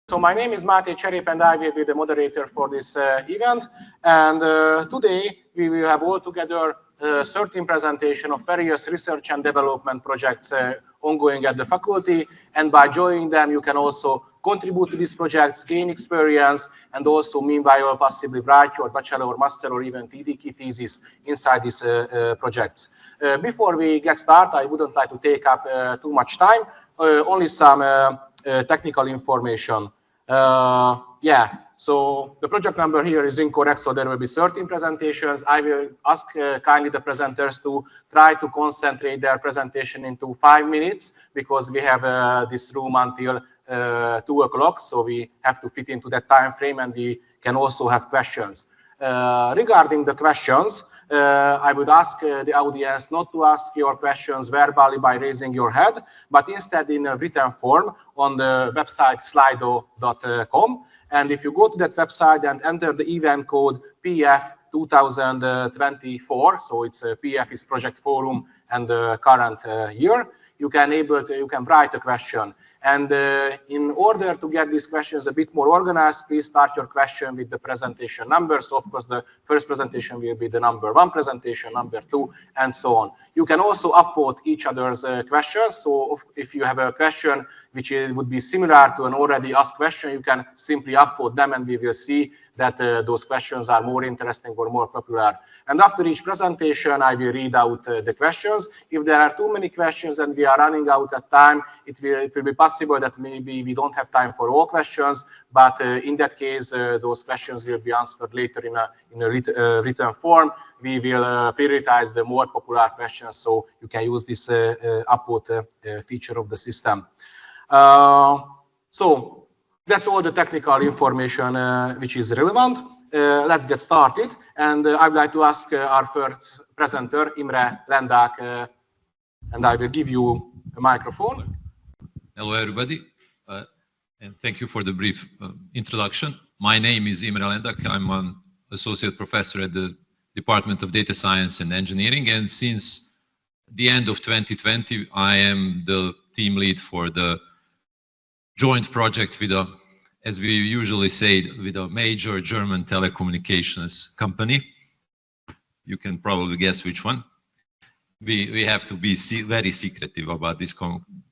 So my name is Máté Cserép and I will be the moderator for this event. And today we will have all together 13 presentations of various research and development projects ongoing at the faculty. And by joining them, you can also contribute to these projects, gain experience, and also meanwhile possibly write your bachelor, master, or even TDK thesis inside these projects. Before we get started, I wouldn't like to take up too much time. Only some technical information. So the project number here is incorrect, so there will be 13 presentations. I will ask kindly the presenters to try to concentrate their presentation into 5 minutes, because we have this room until 2 o'clock, so we have to fit into that time frame, and we can also have questions. Regarding the questions, I would ask the audience not to ask your questions verbally by raising your head, but instead in a written form on the website slido.com. And if you go to that website and enter the event code PF 2024, so it's PF is Project Fórum and the current year, you can write a question. And in order to get these questions a bit more organized, please start your question with the presentation number. So of course, the first presentation will be the number 1 presentation, number 2, and so on. You can also upvote each other's questions. So if you have a question which would be similar to an already asked question, you can simply upvote them, and we will see that those questions are more interesting or more popular. And after each presentation, I will read out the questions. If there are too many questions and we are running out of time, it will be possible that maybe we don't have time for all questions, but in that case, those questions will be answered later in a written form. We will prioritize the more popular questions, so you can use this upvote feature of the system. So that's all the technical information which is relevant. Let's get started. And I would like to ask our first presenter, Imre Lendak, and I will give you a microphone. Hello, everybody, and thank you for the brief introduction. My name is Imre Lendak. I'm an associate professor at the Department of Data Science and Engineering, and since the end of 2020, I am the team lead for the joint project with a, as we usually say, with a major German telecommunications company. You can probably guess which one. We have to be very secretive about this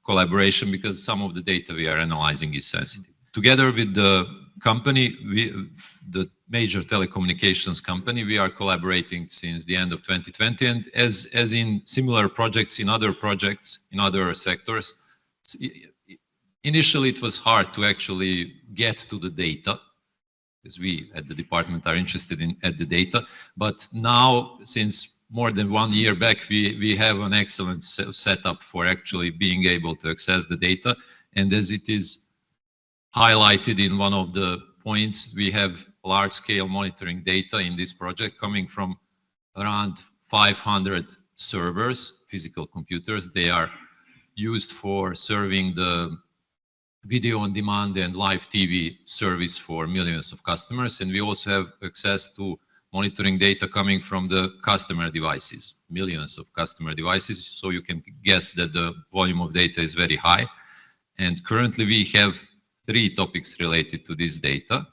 collaboration, because some of the data we are analyzing is sensitive. Together with the company, the major telecommunications company, we are collaborating since the end of 2020, and as in similar projects, in other sectors, initially it was hard to actually get to the data, because we at the department are interested in the data. But now, since more than 1 year back, we have an excellent setup for actually being able to access the data. And as it is highlighted in one of the points, we have large-scale monitoring data in this project coming from around 500 servers, physical computers. They are used for serving the video on demand and live TV service for millions of customers. And we also have access to monitoring data coming from the customer devices, millions of customer devices. So you can guess that the volume of data is very high. And currently we have 3 topics related to this data.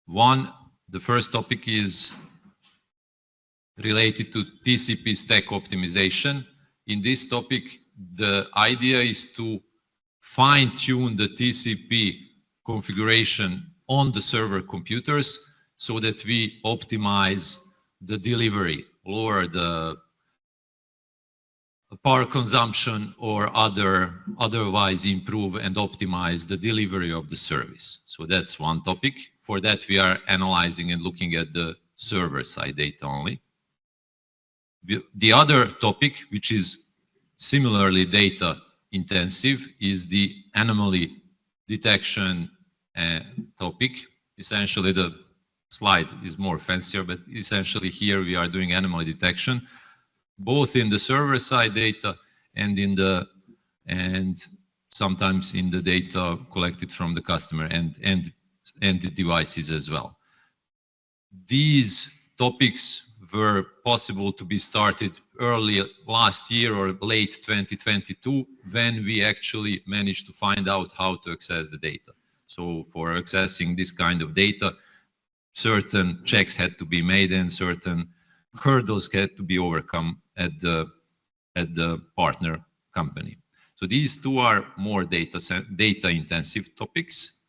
The first topic is related to TCP stack optimization. In this topic, the idea is to fine-tune the TCP configuration on the server computers so that we optimize the delivery, lower the power consumption, or otherwise improve and optimize the delivery of the service. So that's one topic. For that, we are analyzing and looking at the server side data only. The other topic, which is similarly data intensive, is the anomaly detection topic. Essentially, the slide is more fancier, but essentially here we are doing anomaly detection, both in the server side data and sometimes in the data collected from the customer and the devices as well. These topics were possible to be started early last year or late 2022, when we actually managed to find out how to access the data. So for accessing this kind of data, certain checks had to be made and certain hurdles had to be overcome at the partner company. So these two are more data intensive topics.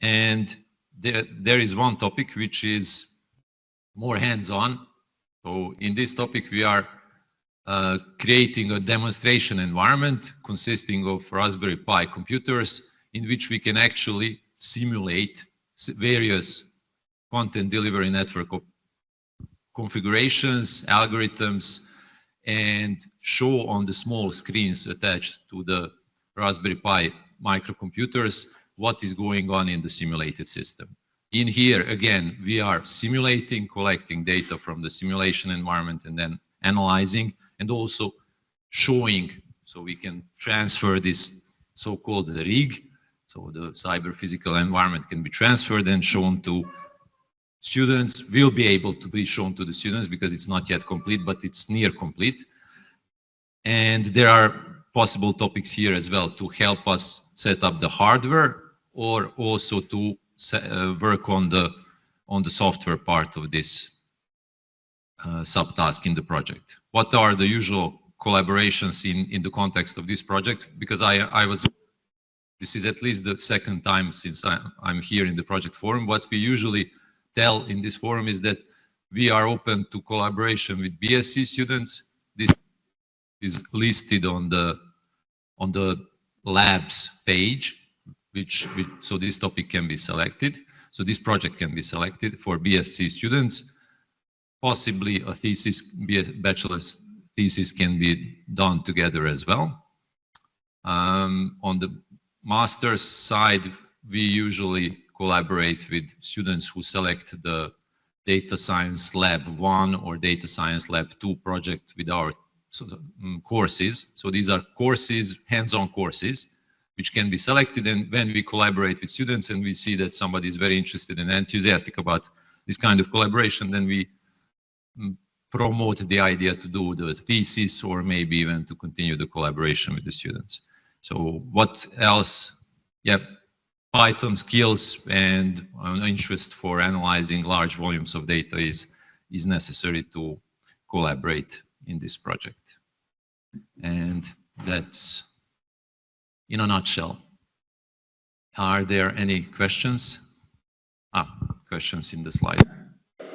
And there is one topic which is more hands-on. So in this topic, we are creating a demonstration environment consisting of Raspberry Pi computers in which we can actually simulate various content delivery network configurations, algorithms, and show on the small screens attached to the Raspberry Pi microcomputers what is going on in the simulated system. In here, again, we are simulating, collecting data from the simulation environment and then analyzing and also showing, so we can transfer this so-called rig, so the cyber physical environment can be transferred and shown to students, will be able to be shown to the students because it's not yet complete, but it's near complete. And there are possible topics here as well to help us set up the hardware or also to work on the software part of this subtask in the project. What are the usual collaborations in the context of this project? Because this is at least the second time since I'm here in the project forum. What we usually tell in this forum is that we are open to collaboration with BSc students. This is listed on the labs page, so this topic can be selected. So this project can be selected for BSc students. Possibly a thesis, bachelor's thesis can be done together as well. On the master's side, we usually collaborate with students who select the Data Science Lab 1 or Data Science Lab 2 project with our courses. So these are courses, hands-on courses, which can be selected. And when we collaborate with students and we see that somebody is very interested and enthusiastic about this kind of collaboration, then we promote the idea to do the thesis or maybe even to continue the collaboration with the students. So what else? Yeah, Python skills and an interest for analyzing large volumes of data is necessary to collaborate in this project. And that's in a nutshell. Are there any questions? Questions in the slide.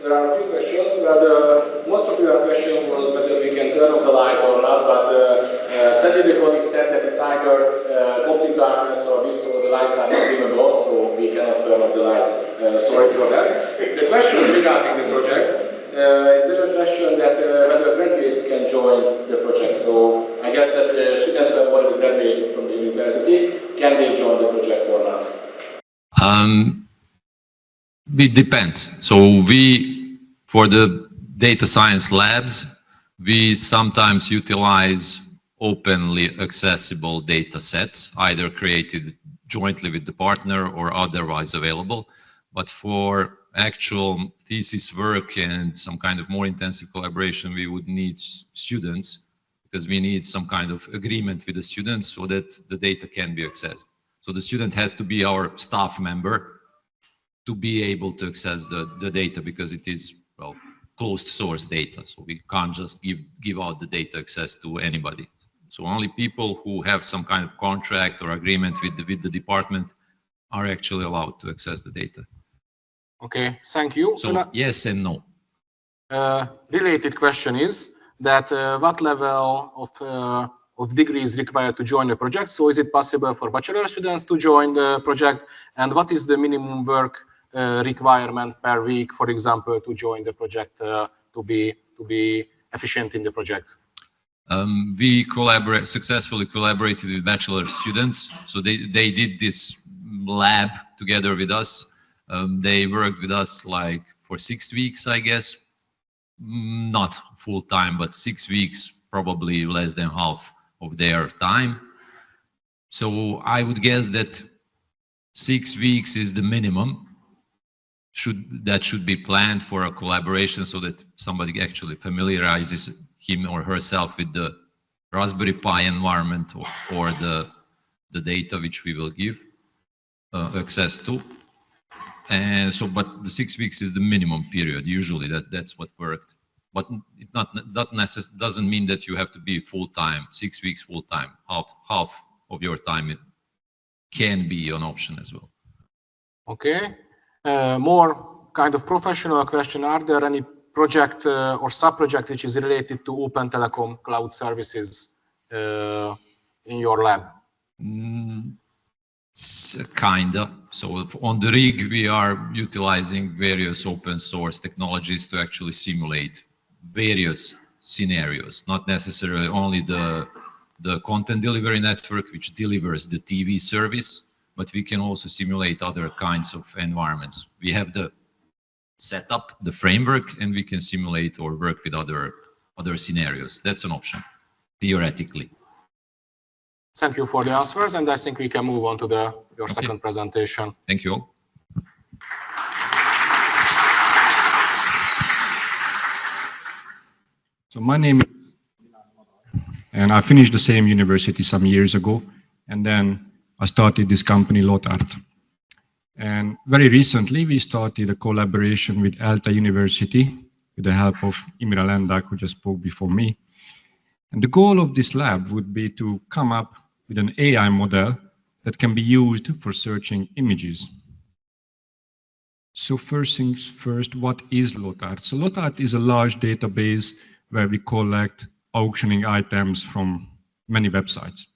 There are a few questions, but most of your question was whether we can turn on the light or not, but sadly the colleague said that it's either complete darkness or this, so the lights are not dimmable, so we cannot turn off the lights. Sorry for that. The questions regarding the project is there a question that whether graduates can join the project. So I guess that students who have already graduated from the university, can they join the project or not? It depends. So for the data science labs, we sometimes utilize openly accessible data sets, either created jointly with the partner or otherwise available. But for actual thesis work and some kind of more intensive collaboration, we would need students, because we need some kind of agreement with the students so that the data can be accessed. So the student has to be our staff member to be able to access the data, because it is, well, closed source data. So we can't just give out the data access to anybody. So only people who have some kind of contract or agreement with the department are actually allowed to access the data. Okay, thank you. So yes and no. Related question is that what level of degree is required to join the project? So is it possible for bachelor students to join the project? And what is the minimum work requirement per week, for example, to join the project to be efficient in the project? We successfully collaborated with bachelor students. So they did this lab together with us. They worked with us like for 6 weeks, I guess. Not full time, but 6 weeks, probably less than half of their time. So I would guess that 6 weeks is the minimum. should be planned for a collaboration so that somebody actually familiarizes him or herself with the Raspberry Pi environment or the data which we will give access to. And so, but the 6 weeks is the minimum period. Usually that's what worked. But it doesn't mean that you have to be full-time, 6 weeks full-time. Half of your time, it can be an option as well. Okay. More kind of professional question. Are there any project or sub-project which is related to Open Telecom cloud services in your lab? Kinda. So on the rig, we are utilizing various open source technologies to actually simulate various scenarios, not necessarily only the content delivery network, which delivers the TV service, but we can also simulate other kinds of environments. We have the setup, the framework, and we can simulate or work with other scenarios. That's an option, theoretically. Thank you for the answers, and I think we can move on to your second presentation. Thank you all. So my name is, and I finished the same university some years ago, and then I started this company, Lotart. And very recently, we started a collaboration with ELTE University with the help of Imre Lendak, who just spoke before me. And the goal of this lab would be to come up with an AI model that can be used for searching images. So first things first, what is Lotart? So Lotart is a large database where we collect auctioning items from many websites.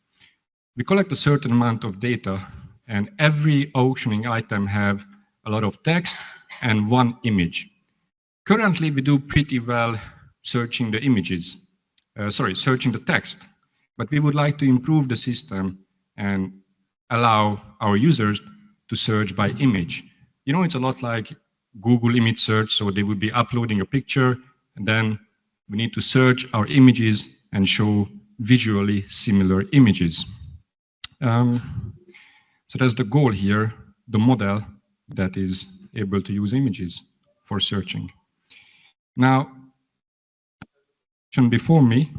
We collect a certain amount of data, and every auctioning item have a lot of text and one image. Currently, we do pretty well searching the images, searching the text, but we would like to improve the system and allow our users to search by image. You know, it's a lot like Google image search, so they would be uploading a picture, and then we need to search our images and show visually similar images. So that's the goal here, the model that is able to use images for searching. Now, before me,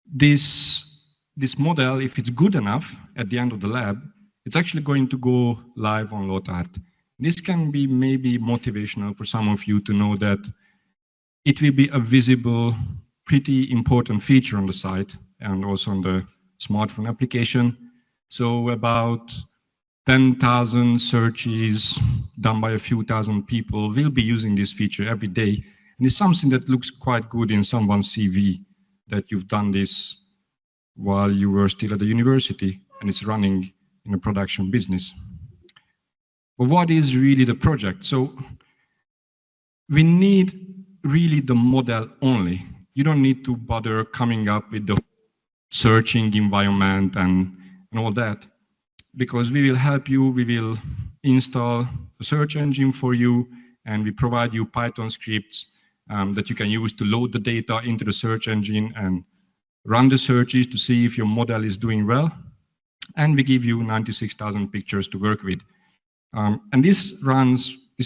this model, if it's good enough at the end of the lab, it's actually going to go live on Lotart. This can be maybe motivational for some of you to know that it will be a visible, pretty important feature on the site and also on the smartphone application. So about 10,000 searches done by a few thousand people will be using this feature every day. And it's something that looks quite good in someone's CV, that you've done this while you were still at the university and it's running in a production business. But what is really the project? So we need really the model only. You don't need to bother coming up with the searching environment and all that, because we will help you. We will install a search engine for you, and we provide you Python scripts that you can use to load the data into the search engine and run the searches to see if your model is doing well. And we give you 96,000 pictures to work with. And this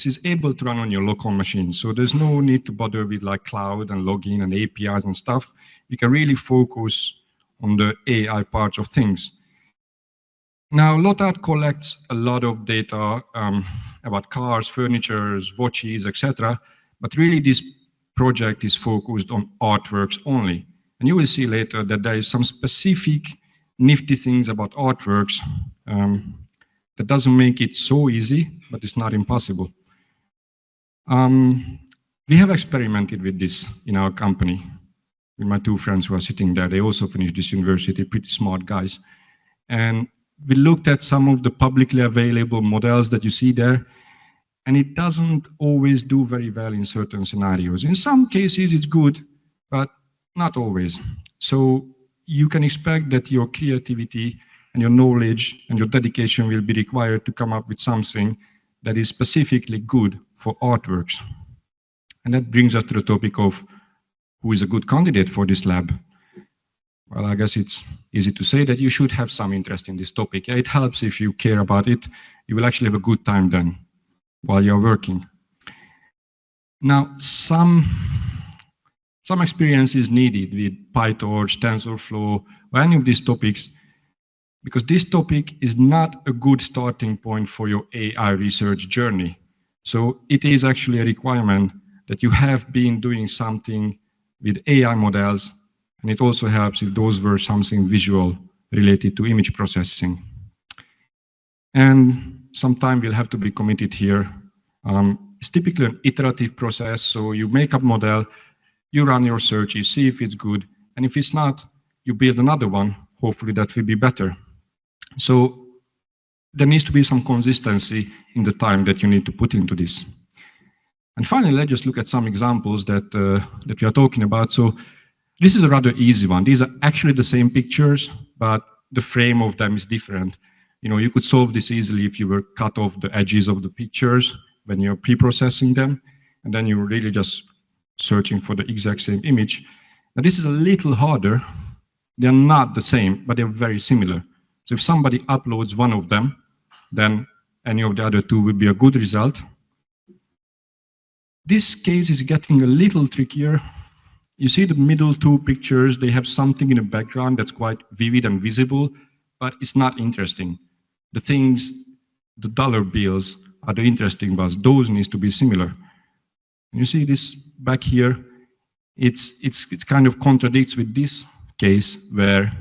is able to run on your local machine. So there's no need to bother with like cloud and login and APIs and stuff. You can really focus on the AI part of things. Now, Lotart collects a lot of data about cars, furniture, watches, etc. But really, this project is focused on artworks only. And you will see later that there is some specific nifty things about artworks that doesn't make it so easy, but it's not impossible. We have experimented with this in our company with my two friends who are sitting there. They also finished this university, pretty smart guys. And we looked at some of the publicly available models that you see there, and it doesn't always do very well in certain scenarios. In some cases, it's good, but not always. So you can expect that your creativity and your knowledge and your dedication will be required to come up with something that is specifically good for artworks. And that brings us to the topic of who is a good candidate for this lab. Well, I guess it's easy to say that you should have some interest in this topic. Yeah, it helps if you care about it. You will actually have a good time then. while you're working. Now, some experience is needed with PyTorch, TensorFlow, or any of these topics, because this topic is not a good starting point for your AI research journey. So it is actually a requirement that you have been doing something with AI models, and it also helps if those were something visual related to image processing. And some time will have to be committed here. It's typically an iterative process, so you make a model, you run your search, you see if it's good, and if it's not, you build another one, hopefully that will be better. So there needs to be some consistency in the time that you need to put into this. And finally, let's just look at some examples that we are talking about. So this is a rather easy one. These are actually the same pictures, but the frame of them is different. You know, you could solve this easily if you were cut off the edges of the pictures when you're pre-processing them, and then you're really just searching for the exact same image. Now this is a little harder. They're not the same, but they're very similar. So if somebody uploads one of them, then any of the other two will be a good result. This case is getting a little trickier. You see the middle two pictures, they have something in the background that's quite vivid and visible, but it's not interesting. The things, the dollar bills are the interesting ones. Those needs to be similar. You see this back here, it's kind of contradicts with this case where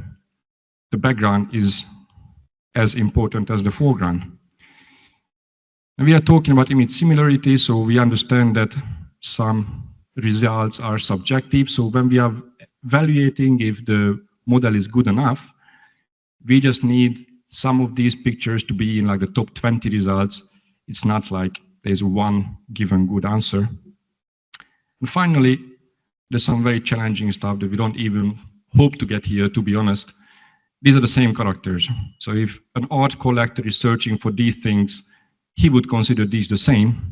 the background is as important as the foreground. And we are talking about image similarity, so we understand that some results are subjective. So when we are evaluating if the model is good enough, we just need some of these pictures to be in like the top 20 results. It's not like there's one given good answer. And finally, there's some very challenging stuff that we don't even hope to get here, to be honest. These are the same characters. So if an art collector is searching for these things, he would consider these the same.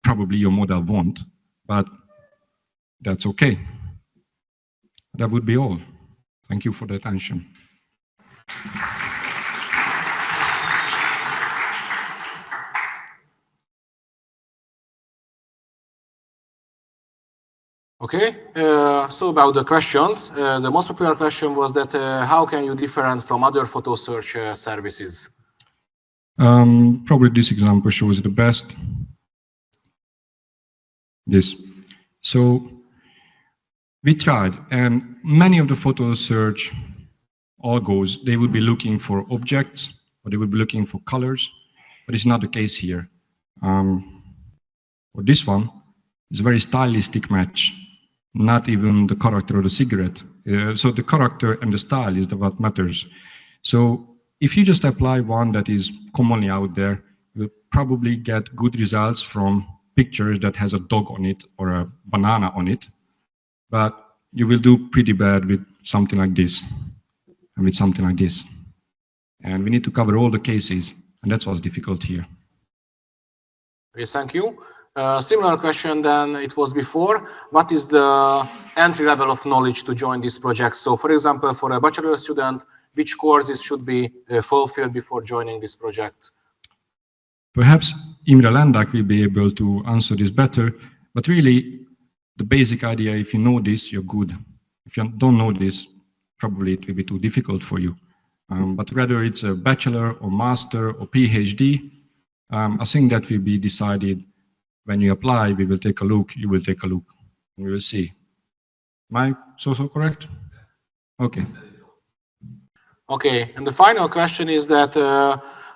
Probably your model won't, but that's okay. That would be all. Thank you for the attention. Okay, so about the questions, the most popular question was that how can you different from other photo search services? Probably this example shows it the best. This. So we tried, and many of the photo search algos, they would be looking for objects, or they would be looking for colors, but it's not the case here. Or this one is a very stylistic match, not even the character of the cigarette. So the character and the style is what matters. So if you just apply one that is commonly out there, you'll probably get good results from pictures that has a dog on it or a banana on it, but you will do pretty bad with something like this and with something like this. And we need to cover all the cases, and that's what's difficult here. Okay, thank you. Similar question than it was before. What is the entry level of knowledge to join this project? So for example, for a bachelor student, which courses should be fulfilled before joining this project? Perhaps Imre Lendak will be able to answer this better, but really the basic idea, if you know this, you're good. If you don't know this, probably it will be too difficult for you. But whether it's a bachelor or master or PhD, I think that will be decided when you apply. We will take a look, you will take a look, and we will see. Am I so correct? Okay. Okay, and the final question is that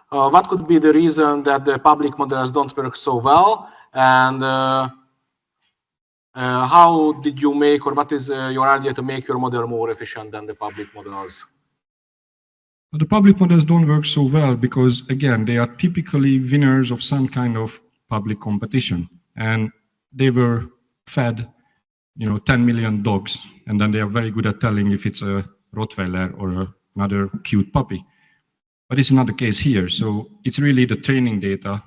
what could be the reason that the public models don't work so well, and how did you make, or what is your idea to make your model more efficient than the public models? The public models don't work so well because, again, they are typically winners of some kind of public competition, and they were fed, 10 million dogs, and then they are very good at telling if it's a Rottweiler or another cute puppy. But it's not the case here. So it's really the training data,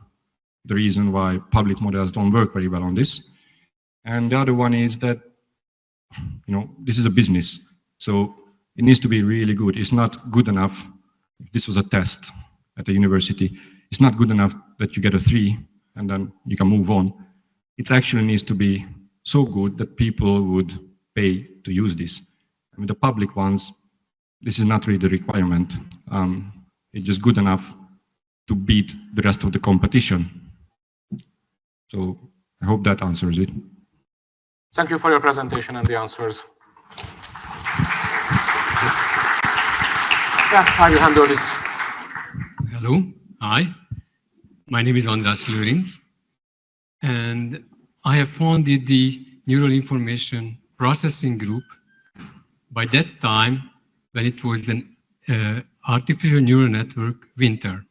the reason why public models don't work very well on this. And the other one is that, this is a business. So it needs to be really good. It's not good enough. If this was a test at the university, it's not good enough that you get a 3 and then you can move on. It actually needs to be so good that people would pay to use this. I mean, the public ones, this is not really the requirement. It's just good enough to beat the rest of the competition. So I hope that answers it. Thank you for your presentation and the answers. Yeah, I will handle this. Hello, hi. My name is András Lőrinc, and I have founded the Neural Information Processing Group by that time when it was an artificial neural network winter.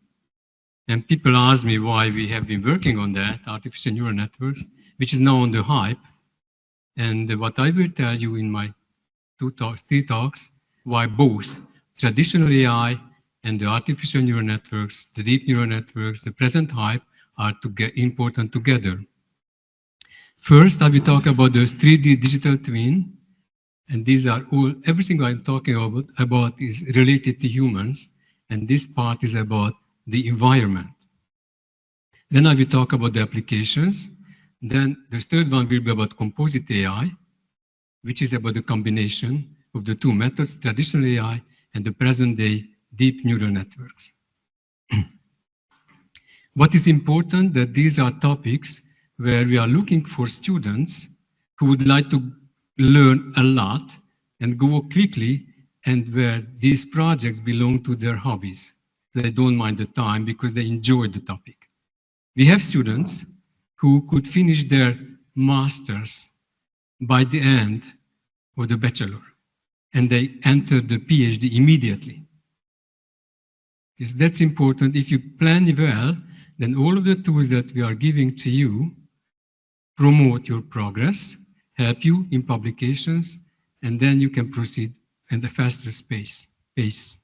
And people ask me why we have been working on that, artificial neural networks, which is now on the hype. And what I will tell you in my three talks, why both traditional AI and the artificial neural networks, the deep neural networks, the present hype are important together. First, I will talk about the 3D digital twin. And these are all, everything I'm talking about is related to humans. And this part is about the environment. Then I will talk about the applications. Then the third one will be about composite AI, which is about the combination of the two methods, traditional AI and the present day deep neural networks. What is important that these are topics where we are looking for students who would like to learn a lot and go quickly, and where these projects belong to their hobbies. They don't mind the time because they enjoy the topic. We have students who could finish their masters by the end of the bachelor, and they enter the PhD immediately. Yes, that's important. If you plan well, then all of the tools that we are giving to you promote your progress, help you in publications, and then you can proceed at a faster pace.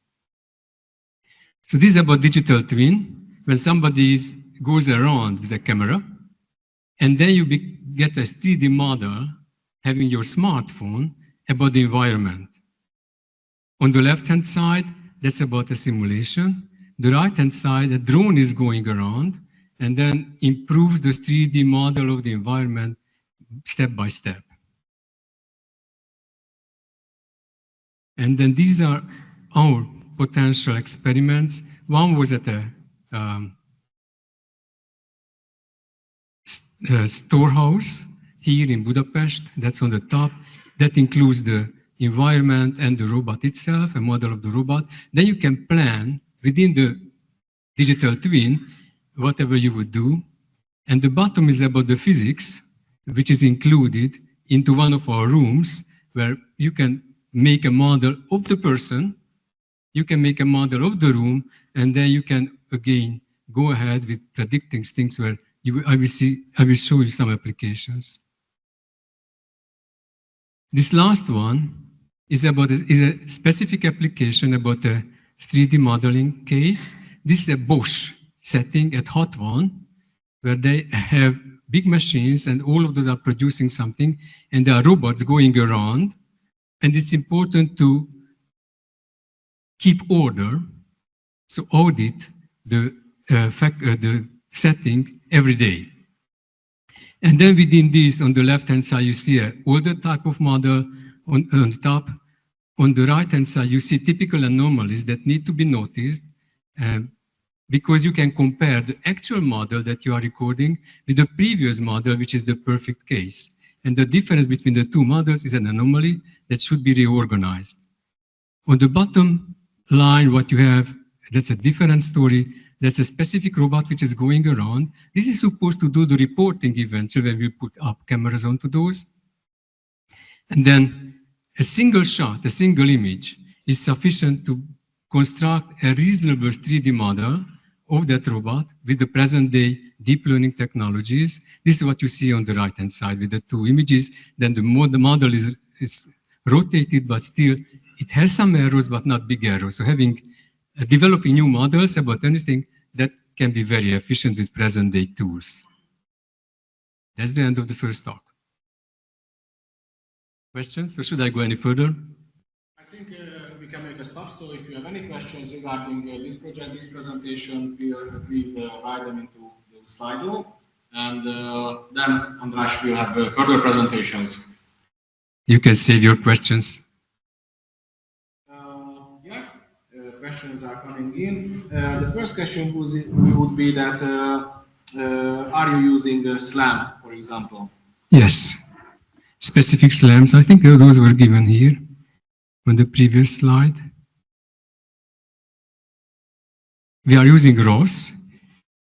So this is about digital twin. When somebody goes around with a camera, and then you get a 3D model having your smartphone about the environment. On the left-hand side, that's about a simulation. The right-hand side, a drone is going around and then improves the 3D model of the environment step by step. And then these are our potential experiments. One was at a storehouse here in Budapest, that's on the top. That includes the environment and the robot itself, a model of the robot. Then you can plan within the digital twin whatever you would do. And the bottom is about the physics, which is included into one of our rooms where you can make a model of the person, you can make a model of the room, and then you can again go ahead with predicting things where I will show you some applications. This last one is a specific application about a 3D modeling case. This is a Bosch setting at Hot One, where they have big machines and all of those are producing something, and there are robots going around, and it's important to keep order, so audit the setting every day. And then within this, on the left-hand side, you see an older type of model on the top. On the right-hand side, you see typical anomalies that need to be noticed because you can compare the actual model that you are recording with the previous model, which is the perfect case. And the difference between the two models is an anomaly that should be reorganized. On the bottom line, what you have, that's a different story. That's a specific robot which is going around. This is supposed to do the reporting eventually when we put up cameras onto those. And then a single shot, a single image is sufficient to construct a reasonable 3D model of that robot with the present day deep learning technologies. This is what you see on the right-hand side with the two images. Then the model is rotated, but still it has some errors, but not big errors. So developing new models about anything that can be very efficient with present-day tools. That's the end of the first talk. Questions, or should I go any further? I think we can make a stop. So if you have any questions regarding this project, this presentation, please write them into the Slido. and then András will have further presentations. You can save your questions. Yeah, questions are coming in. The first question would be that are you using SLAM, for example? Yes, specific SLAMs. I think those were given here on the previous slide. We are using ROS.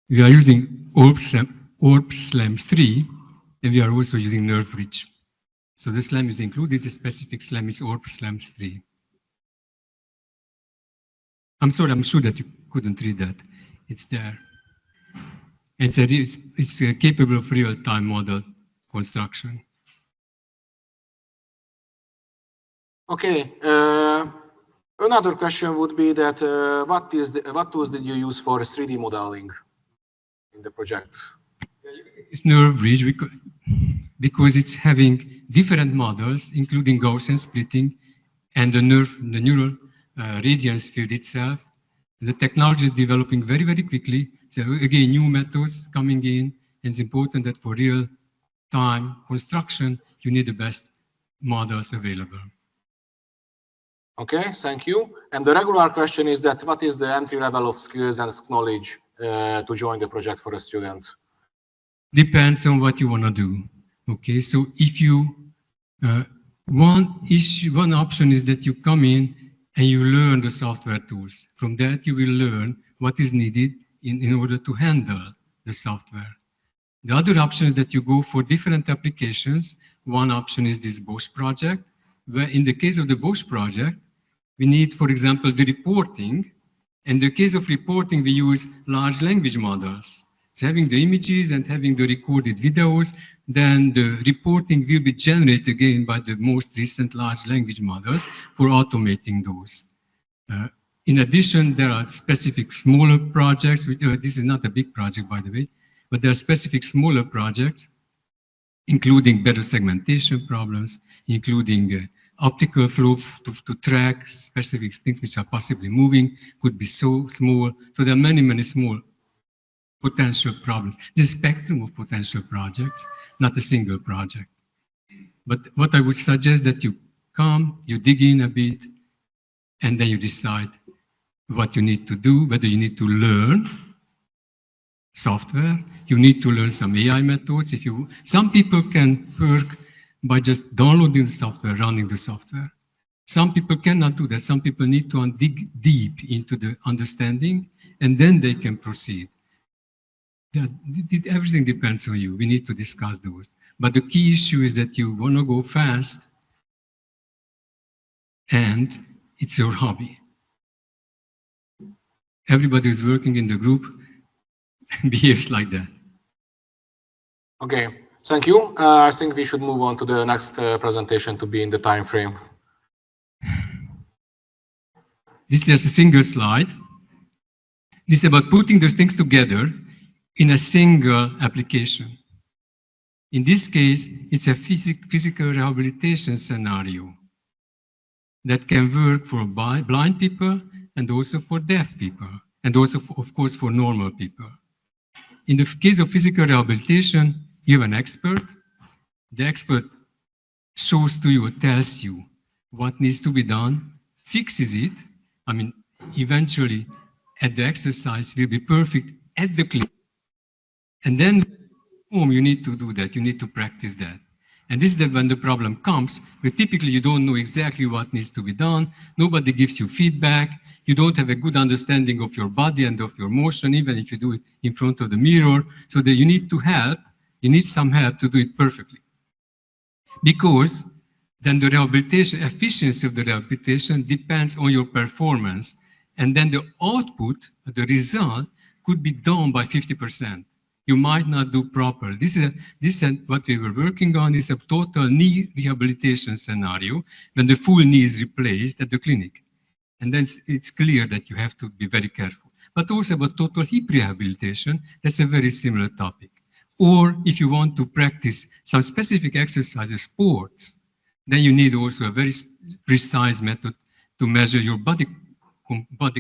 We are using ORP SLAM 3, and we are also using NerveBridge. So the SLAM is included. The specific SLAM is ORP SLAM 3. I'm sorry, I'm sure that you couldn't read that. It's there. It's capable of real-time model construction. Okay. Another question would be that what tools did you use for 3D modeling in the project? It's NerveBridge because it's having different models, including Gaussian splitting and the neural radiance field itself. The technology is developing very, very quickly. So again, new methods coming in, and it's important that for real-time construction, you need the best models available. Okay, thank you. And the regular question is that what is the entry level of skills and knowledge to join the project for a student? Depends on what you want to do. Okay, so if you one option is that you come in and you learn the software tools. From that, you will learn what is needed in order to handle the software. The other option is that you go for different applications. One option is this Bosch project, where in the case of the Bosch project, we need, for example, the reporting. In the case of reporting, we use large language models. So having the images and having the recorded videos, then the reporting will be generated again by the most recent large language models for automating those. In addition, there are specific smaller projects. This is not a big project, by the way, but there are specific smaller projects, including better segmentation problems, including optical flow to track specific things which are possibly moving, could be so small. So there are many, many small potential problems. This spectrum of potential projects, not a single project. But what I would suggest that you come, you dig in a bit, and then you decide what you need to do, whether you need to learn software, you need to learn some AI methods. Some people can work by just downloading the software, running the software. Some people cannot do that. Some people need to dig deep into the understanding, and then they can proceed. Everything depends on you. We need to discuss those. But the key issue is that you want to go fast, and it's your hobby. Everybody who's working in the group behaves like that. Okay, thank you. I think we should move on to the next presentation to be in the time frame. This is just a single slide. This is about putting those things together in a single application. In this case, it's a physical rehabilitation scenario that can work for blind people and also for deaf people, and also, of course, for normal people. In the case of physical rehabilitation, you have an expert. The expert shows to you or tells you what needs to be done, fixes it. I mean, eventually, at the exercise will be perfect at the clinic. And then home, you need to do that. You need to practice that. And this is when the problem comes, where typically you don't know exactly what needs to be done. Nobody gives you feedback. You don't have a good understanding of your body and of your motion, even if you do it in front of the mirror. So that you need to help. You need some help to do it perfectly. Because then the rehabilitation, efficiency of the rehabilitation depends on your performance. And then the output, the result, could be down by 50%. You might not do properly. This is what we were working on is a total knee rehabilitation scenario when the full knee is replaced at the clinic. And then it's clear that you have to be very careful. But also about total hip rehabilitation, that's a very similar topic. Or if you want to practice some specific exercises, sports, then you need also a very precise method to measure your body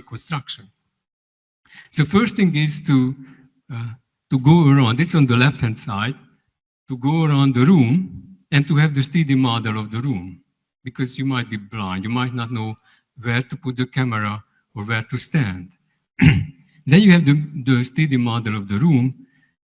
construction. So first thing is to to go around, this on the left-hand side, to go around the room and to have the 3D model of the room. Because you might be blind, you might not know where to put the camera or where to stand. Then you have the 3D model of the room.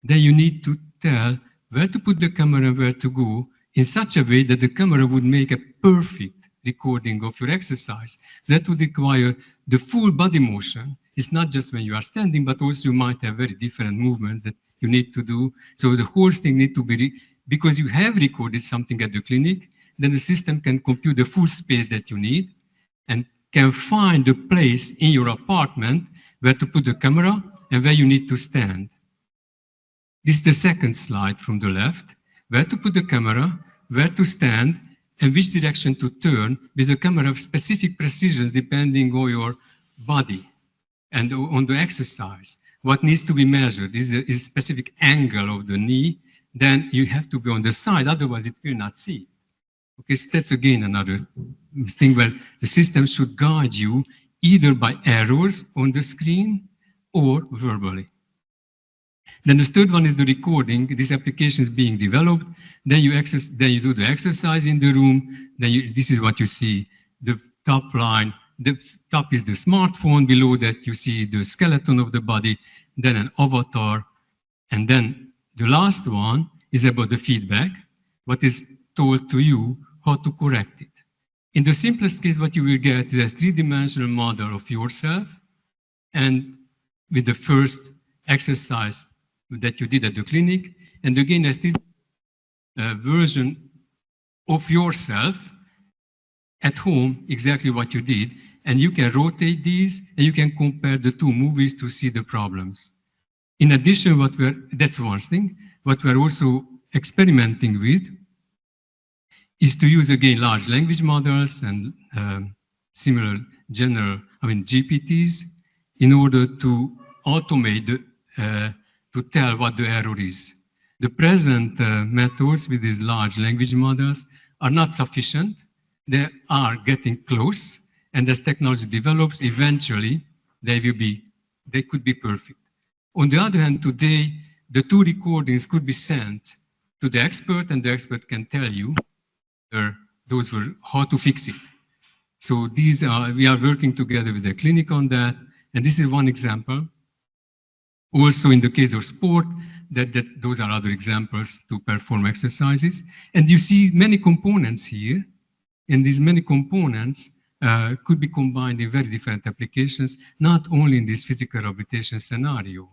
Then you need to tell where to put the camera and where to go in such a way that the camera would make a perfect recording of your exercise. That would require the full body motion. It's not just when you are standing, but also you might have very different movements that you need to do. So the whole thing needs to be, because you have recorded something at the clinic, then the system can compute the full space that you need and can find the place in your apartment where to put the camera and where you need to stand. This is the second slide from the left, where to put the camera, where to stand, and which direction to turn, with the camera of specific precisions depending on your body and on the exercise. What needs to be measured is a specific angle of the knee, then you have to be on the side, otherwise it will not see. Okay, so that's again another thing where the system should guide you either by arrows on the screen or verbally. Then the third one is the recording. This application is being developed. Then you do the exercise in the room. Then this is what you see. The top line, the top is the smartphone. Below that you see the skeleton of the body, then an avatar. And then the last one is about the feedback, what is told to you how to correct it. In the simplest case, what you will get is a three-dimensional model of yourself, and with the first exercise that you did at the clinic, and again a version of yourself at home, exactly what you did, and you can rotate these, and you can compare the two movies to see the problems. In addition, that's one thing. What we're also experimenting with is to use again large language models and similar GPTs in order to automate to tell what the error is. The present methods with these large language models are not sufficient. They are getting close, and as technology develops, eventually they could be perfect. On the other hand, today, the two recordings could be sent to the expert, and the expert can tell you how to fix it. So we are working together with the clinic on that, and this is one example. Also, in the case of sport, those are other examples to perform exercises. And you see many components here, and these many components could be combined in very different applications, not only in this physical rehabilitation scenario.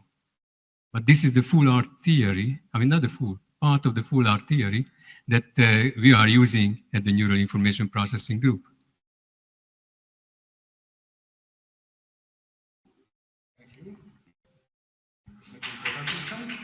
But this is the full art theory, not the full, part of the full art theory that we are using at the Neural Information Processing Group. Thank you. Second presentation.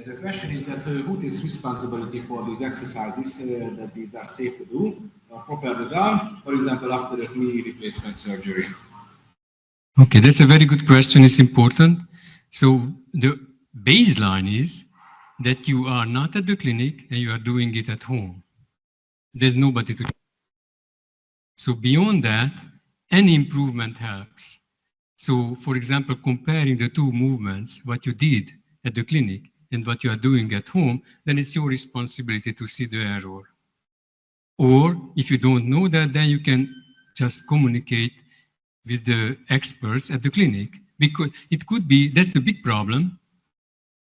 The question is that who takes responsibility for these exercises, that these are safe to do, properly done, for example, after a knee replacement surgery? Okay, that's a very good question. It's important. So the baseline is that you are not at the clinic and you are doing it at home. There's nobody to. So beyond that, any improvement helps. So for example, comparing the two movements, what you did at the clinic and what you are doing at home, then it's your responsibility to see the error. Or if you don't know that, then you can just communicate with the experts at the clinic. Because it could be, that's the big problem,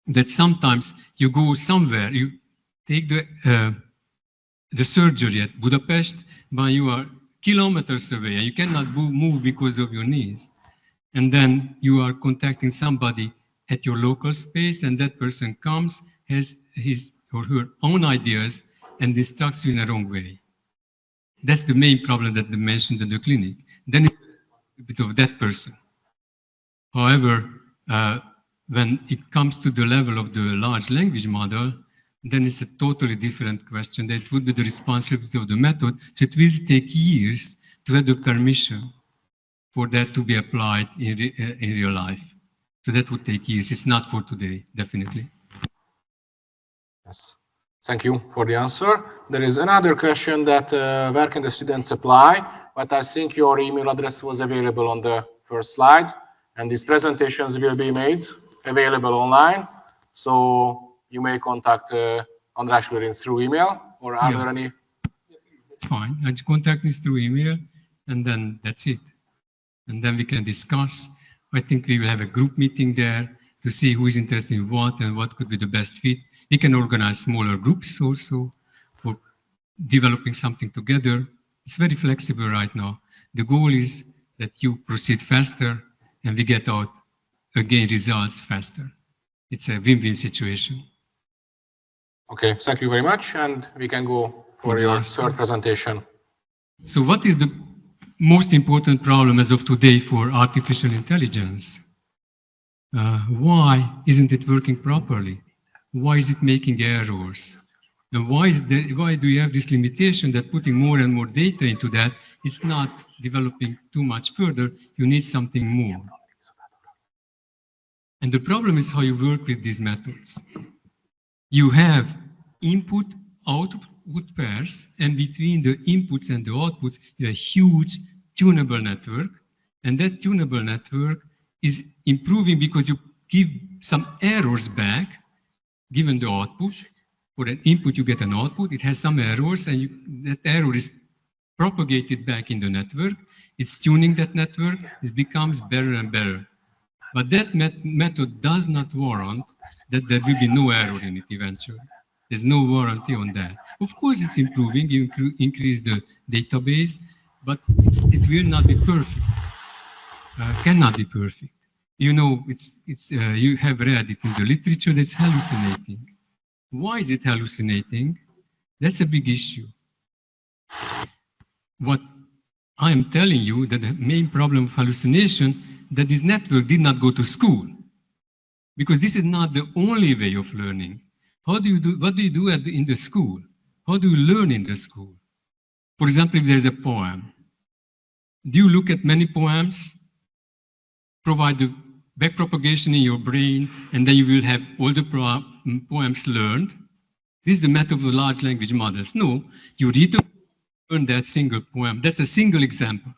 that sometimes you go somewhere, you take the surgery at Budapest, but you are kilometers away and you cannot move because of your knees. And then you are contacting somebody at your local space, and that person comes, has his or her own ideas, and instructs you in a wrong way. That's the main problem that they mentioned in the clinic. Then it's a bit of that person. However, when it comes to the level of the large language model, then it's a totally different question. That would be the responsibility of the method. So it will take years to have the permission for that to be applied in real life. So that would take years. It's not for today, definitely. Yes. Thank you for the answer. There is another question that where can the students apply? but I think your email address was available on the first slide, and these presentations will be made available online. So you may contact András Lőrinc through email, or are there any? It's fine. And contact me through email, and then that's it. And then we can discuss. I think we will have a group meeting there to see who is interested in what and what could be the best fit. We can organize smaller groups also for developing something together. It's very flexible right now. The goal is that you proceed faster and we get out, again, results faster. It's a win-win situation. Okay, thank you very much. And we can go for your third presentation. So what is the most important problem as of today for artificial intelligence? Why isn't it working properly? Why is it making errors? And why do you have this limitation that putting more and more data into that, it's not developing too much further, you need something more. And the problem is how you work with these methods. You have input, output pairs, and between the inputs and the outputs, you have a huge tunable network. And that tunable network is improving because you give some errors back, given the output. For an input, you get an output. It has some errors, and that error is propagated back in the network. It's tuning that network. It becomes better and better. But that method does not warrant that there will be no error in it eventually. There's no warranty on that. Of course, it's improving. You increase the database, but it will not be perfect. Cannot be perfect. You know, you have read it in the literature. It's hallucinating. Why is it hallucinating? That's a big issue. What I am telling you, that the main problem of hallucination, that this network did not go to school, because this is not the only way of learning. What do you do in the school? How do you learn in the school? For example, if there's a poem, do you look at many poems, provide the back propagation in your brain, and then you will have all the poems learned? This is the method of the large language models. No, you read the learn that single poem. That's a single example.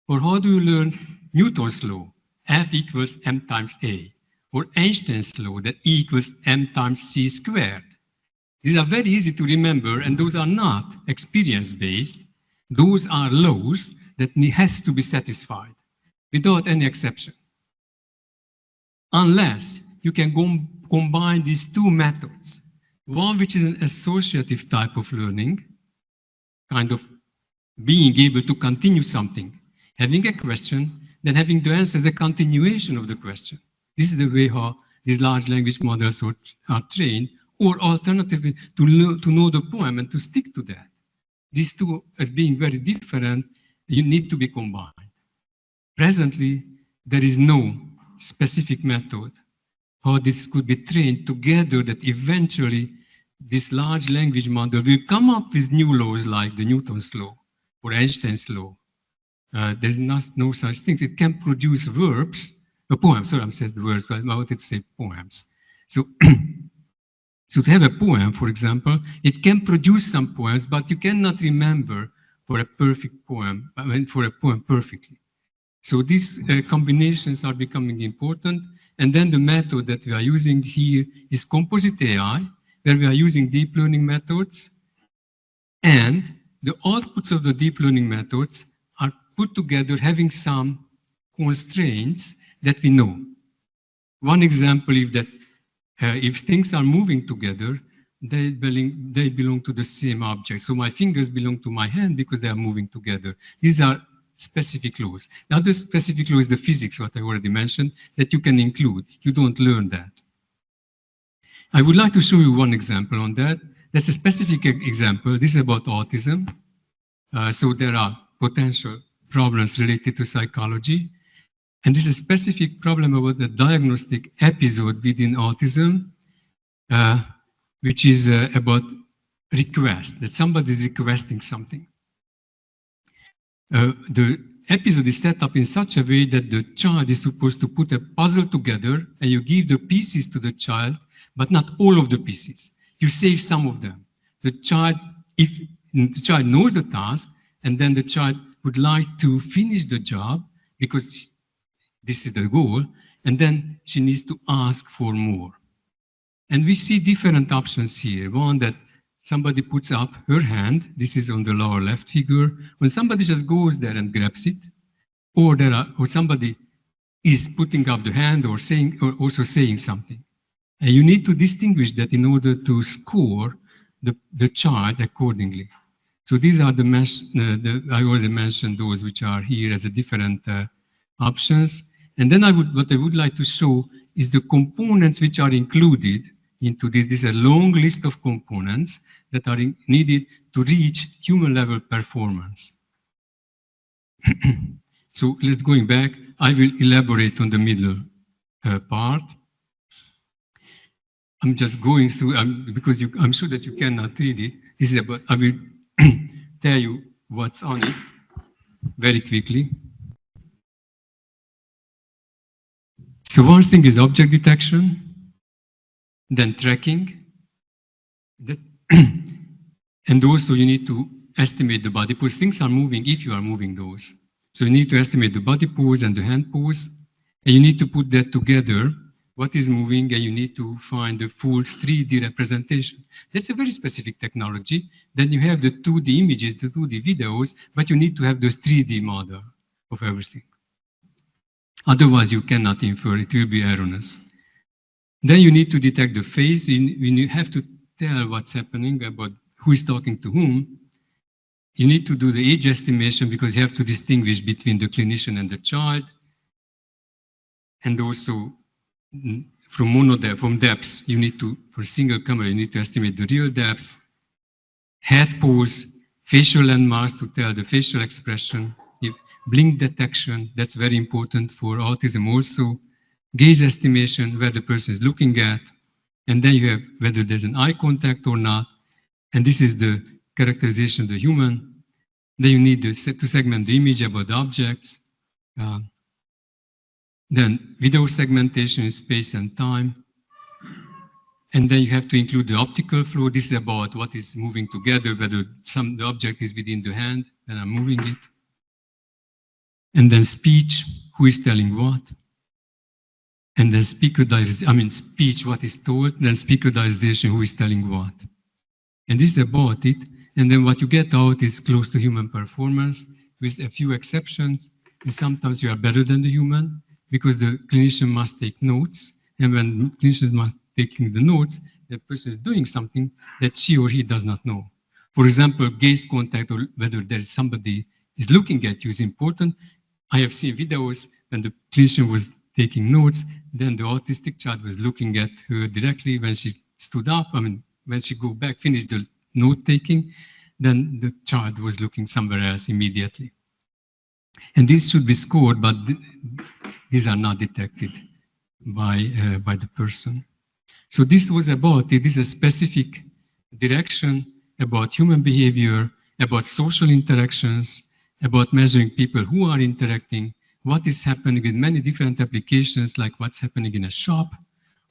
Or how do you learn Newton's law? F equals m times a. Or Einstein's law, that E equals m times c squared. These are very easy to remember, and those are not experience-based. Those are laws that has to be satisfied without any exception. Unless you can combine these two methods, one which is an associative type of learning, kind of being able to continue something, having a question, then having the answer as a continuation of the question. This is the way how these large language models are trained, or alternatively, to know the poem and to stick to that. These two, as being very different, you need to be combined. Presently, there is no specific method how this could be trained together that eventually this large language model will come up with new laws like the Newton's law or Einstein's law. There's no such things. It can produce verbs, a poem, sorry, I said words, but I wanted to say poems. So, so to have a poem, for example, it can produce some poems, but you cannot remember for a perfect poem, I mean, for a poem perfectly. So these combinations are becoming important. And then the method that we are using here is composite AI, where we are using deep learning methods. And the outputs of the deep learning methods are put together having some constraints that we know. One example is that if things are moving together, they belong to the same object. So my fingers belong to my hand because they are moving together. These are specific laws. The other specific law is the physics, what I already mentioned, that you can include. You don't learn that. I would like to show you one example on that. That's a specific example. This is about autism. So there are potential problems related to psychology. And this is a specific problem about the diagnostic episode within autism, which is about request, that somebody is requesting something. The episode is set up in such a way that the child is supposed to put a puzzle together and you give the pieces to the child, but not all of the pieces. You save some of them. The child, if the child knows the task, and then the child would like to finish the job because this is the goal, and then she needs to ask for more. And we see different options here. One, that somebody puts up her hand. This is on the lower left figure. When somebody just goes there and grabs it, or somebody is putting up the hand or also saying something. And you need to distinguish that in order to score the child accordingly. So these are I already mentioned those which are here as a different options. And then what I would like to show is the components which are included into this. This is a long list of components that are needed to reach human level performance. So let's going back. I will elaborate on the middle part. I'm just going through because I'm sure that you cannot read it. This is about. I will tell you what's on it very quickly. So one thing is object detection, then tracking, and also you need to estimate the body pose. Things are moving if you are moving those. So you need to estimate the body pose and the hand pose, and you need to put that together, what is moving, and you need to find the full 3D representation. That's a very specific technology. Then you have the 2D images, the 2D videos, but you need to have the 3D model of everything. Otherwise, you cannot infer, it will be erroneous. Then you need to detect the face. You have to tell what's happening, about who is talking to whom. You need to do the age estimation because you have to distinguish between the clinician and the child. And also from depths, you need to, for single camera, you need to estimate the real depths. Head pose, facial landmarks to tell the facial expression. Blink detection, that's very important for autism also. Gaze estimation, where the person is looking at. And then you have whether there's an eye contact or not. And this is the characterization of the human. Then you need to segment the image about the objects. Then video segmentation in space and time. And then you have to include the optical flow. This is about what is moving together, whether the object is within the hand and I'm moving it. And then speech, who is telling what. And then speech, what is told. Then speakerization, who is telling what. And this is about it. And then what you get out is close to human performance with a few exceptions. And sometimes you are better than the human because the clinician must take notes. And when clinicians must taking the notes, the person is doing something that she or he does not know. For example, gaze contact or whether there is somebody is looking at you is important. I have seen videos when the clinician was taking notes, then the autistic child was looking at her directly. When she stood up, when she go back, finished the note taking, then the child was looking somewhere else immediately. And this should be scored, but these are not detected by the person. So this was about it. This is a specific direction about human behavior, about social interactions, about measuring people who are interacting, what is happening with many different applications, like what's happening in a shop,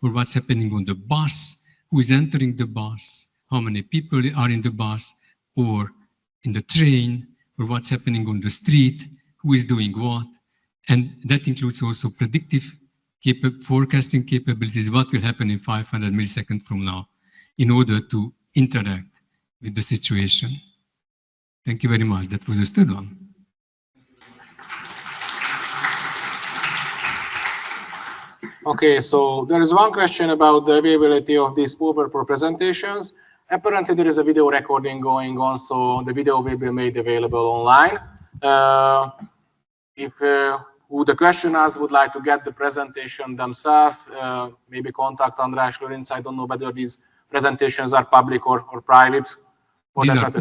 or what's happening on the bus, who is entering the bus, how many people are in the bus, or in the train, or what's happening on the street, who is doing what. And that includes also predictive forecasting capabilities, what will happen in 500 milliseconds from now, in order to interact with the situation. Thank you very much. That was the third one. Okay, so there is one question about the availability of these PowerPoint presentations. Apparently, there is a video recording going on, so the video will be made available online. If who the questioners would like to get the presentation themselves, maybe contact András Lőrinc. I don't know whether these presentations are public or private.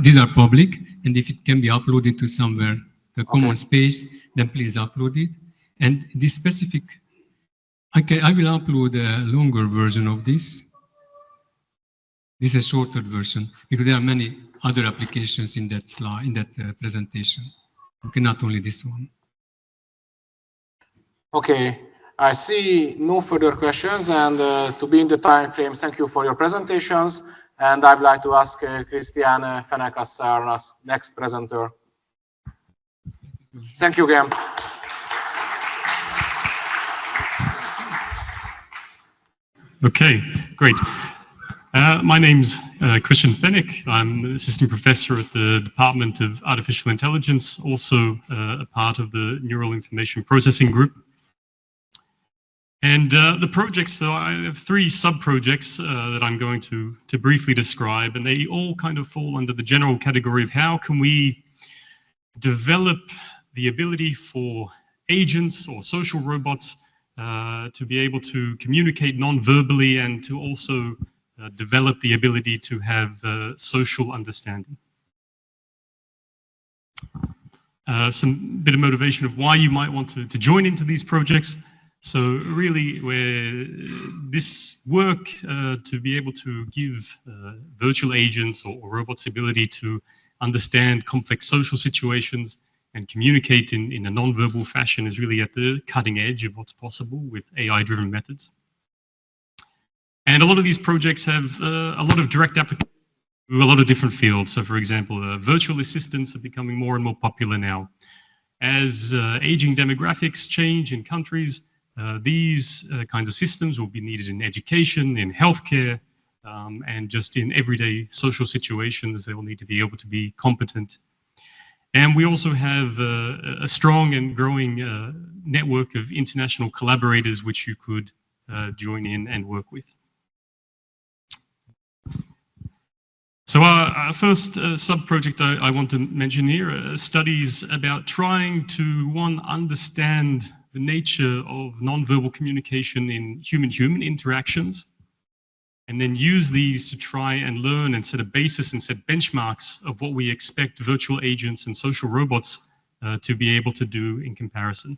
These are public, and if it can be uploaded to somewhere, the common space, then please upload it. And this specific, I will upload a longer version of this. This is a shorter version because there are many other applications in that slide, in that presentation. Okay, not only this one. Okay, I see no further questions, and to be in the time frame, thank you for your presentations. And I'd like to ask Christian Fenekassar, next presenter. Thank you again. Okay, great. My name's Christian Fennick. I'm an assistant professor at the Department of Artificial Intelligence, also a part of the Neural Information Processing Group. And the projects, so I have 3 sub-projects that I'm going to briefly describe, and they all kind of fall under the general category of how can we develop the ability for agents or social robots to be able to communicate non-verbally and to also develop the ability to have social understanding. Some bit of motivation of why you might want to join into these projects. So really, where this work to be able to give virtual agents or robots the ability to understand complex social situations and communicate in a non-verbal fashion is really at the cutting edge of what's possible with AI-driven methods. And a lot of these projects have a lot of direct applications to a lot of different fields. So for example, virtual assistants are becoming more and more popular now. As aging demographics change in countries, these kinds of systems will be needed in education, in healthcare, and just in everyday social situations. They will need to be able to be competent. And we also have a strong and growing network of international collaborators which you could join in and work with. So our first sub-project I want to mention here studies about trying to, one, understand the nature of nonverbal communication in human-human interactions, and then use these to try and learn and set a basis and set benchmarks of what we expect virtual agents and social robots to be able to do in comparison.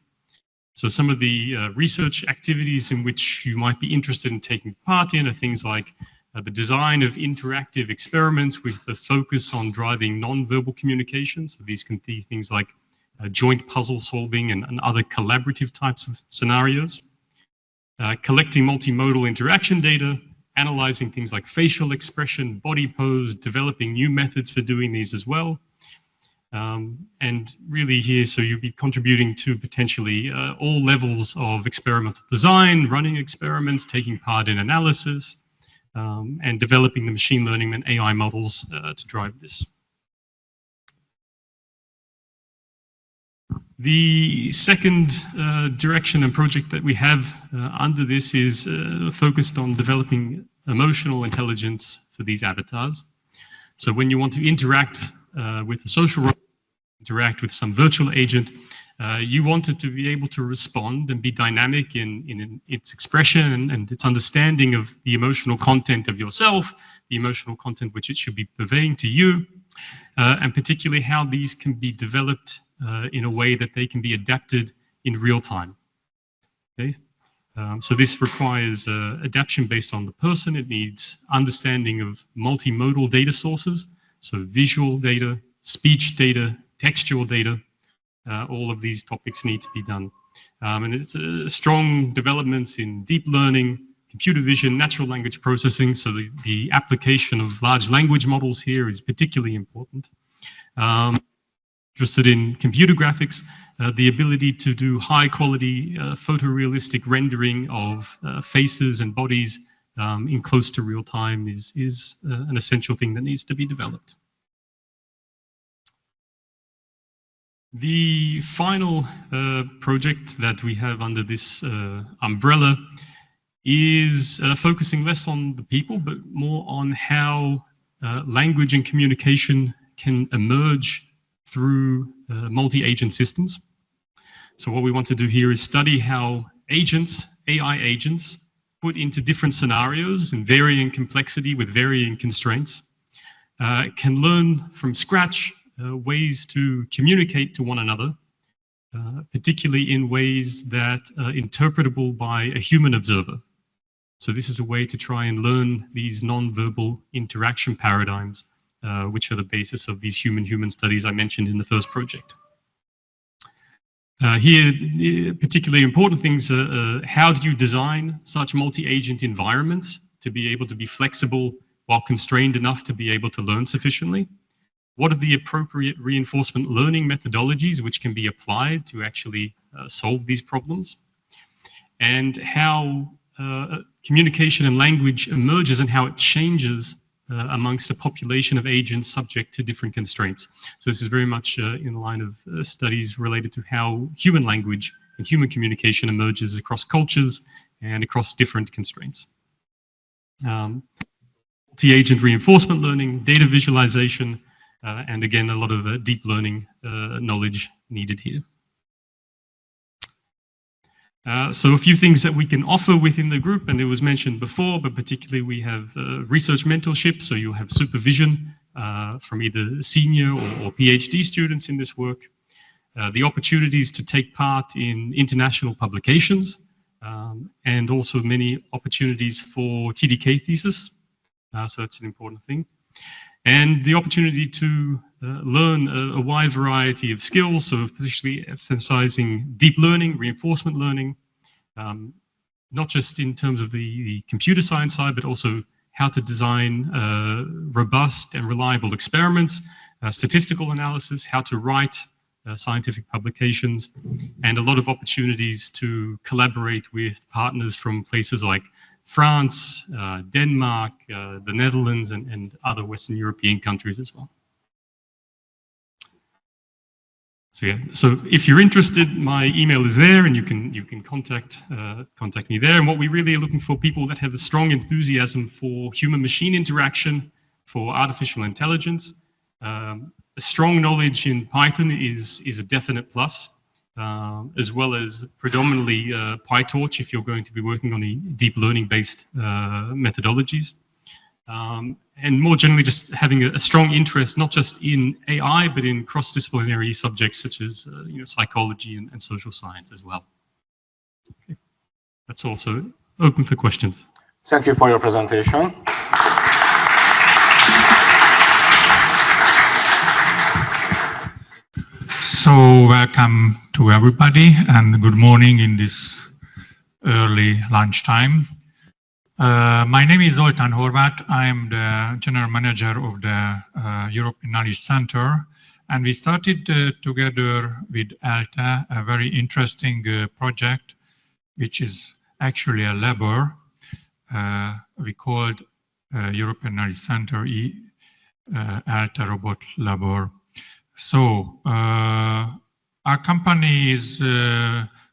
So some of the research activities in which you might be interested in taking part in are things like the design of interactive experiments with the focus on driving non-verbal communication. So these can be things like joint puzzle solving and other collaborative types of scenarios. Collecting multimodal interaction data, analyzing things like facial expression, body pose, developing new methods for doing these as well. And really here, so you'll be contributing to potentially all levels of experimental design, running experiments, taking part in analysis, and developing the machine learning and AI models to drive this. The second direction and project that we have under this is focused on developing emotional intelligence for these avatars. So when you want to interact with a social robot, interact with some virtual agent, you want it to be able to respond and be dynamic in its expression and its understanding of the emotional content of yourself, the emotional content which it should be purveying to you, and particularly how these can be developed in a way that they can be adapted in real time. Okay? So this requires adaptation based on the person. It needs understanding of multimodal data sources, so visual data, speech data, textual data. All of these topics need to be done. And it's strong developments in deep learning, computer vision, natural language processing. So the application of large language models here is particularly important. Interested in computer graphics, the ability to do high quality photorealistic rendering of faces and bodies in close to real time is an essential thing that needs to be developed. The final project that we have under this umbrella is focusing less on the people, but more on how language and communication can emerge through multi-agent systems. So what we want to do here is study how agents, AI agents, put into different scenarios in varying complexity with varying constraints, can learn from scratch ways to communicate to one another, particularly in ways that are interpretable by a human observer. So this is a way to try and learn these non-verbal interaction paradigms, which are the basis of these human-human studies I mentioned in the first project. Here, particularly important things are how do you design such multi-agent environments to be able to be flexible while constrained enough to be able to learn sufficiently? what are the appropriate reinforcement learning methodologies which can be applied to actually solve these problems, and how communication and language emerges and how it changes amongst a population of agents subject to different constraints. So this is very much in the line of studies related to how human language and human communication emerges across cultures and across different constraints. Multi-agent reinforcement learning, data visualization, and again, a lot of deep learning knowledge needed here. So a few things that we can offer within the group, and it was mentioned before, but particularly we have research mentorship, so you'll have supervision from either senior or PhD students in this work, the opportunities to take part in international publications, and also many opportunities for TDK thesis, so that's an important thing, and the opportunity to learn a wide variety of skills, so particularly emphasizing deep learning, reinforcement learning, not just in terms of the computer science side, but also how to design robust and reliable experiments, statistical analysis, how to write scientific publications, and a lot of opportunities to collaborate with partners from places like France, Denmark, the Netherlands, and other Western European countries as well. So yeah, so if you're interested, my email is there, and you can contact me there. And what we really are looking for, people that have a strong enthusiasm for human-machine interaction, for artificial intelligence. A strong knowledge in Python is a definite plus, as well as predominantly PyTorch if you're going to be working on the deep learning-based methodologies. And more generally, just having a strong interest, not just in AI, but in cross-disciplinary subjects such as psychology and social science as well. Okay. That's also open for questions. Thank you for your presentation. So welcome to everybody, and good morning in this early lunchtime. My name is Zoltán Horváth. I am the General Manager of the European Knowledge Center, and we started together with ELTE a very interesting project, which is actually a labor. We called European Knowledge Center ELTE Robot Labor. So our company is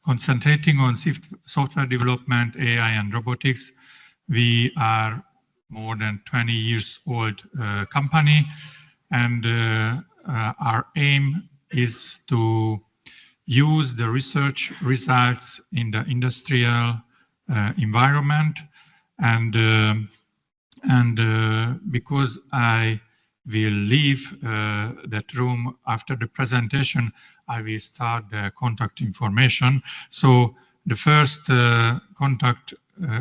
concentrating on software development, AI, and robotics. We are more than 20 years old company, and our aim is to use the research results in the industrial environment, and because I will leave that room after the presentation, I will start the contact information. So the first contact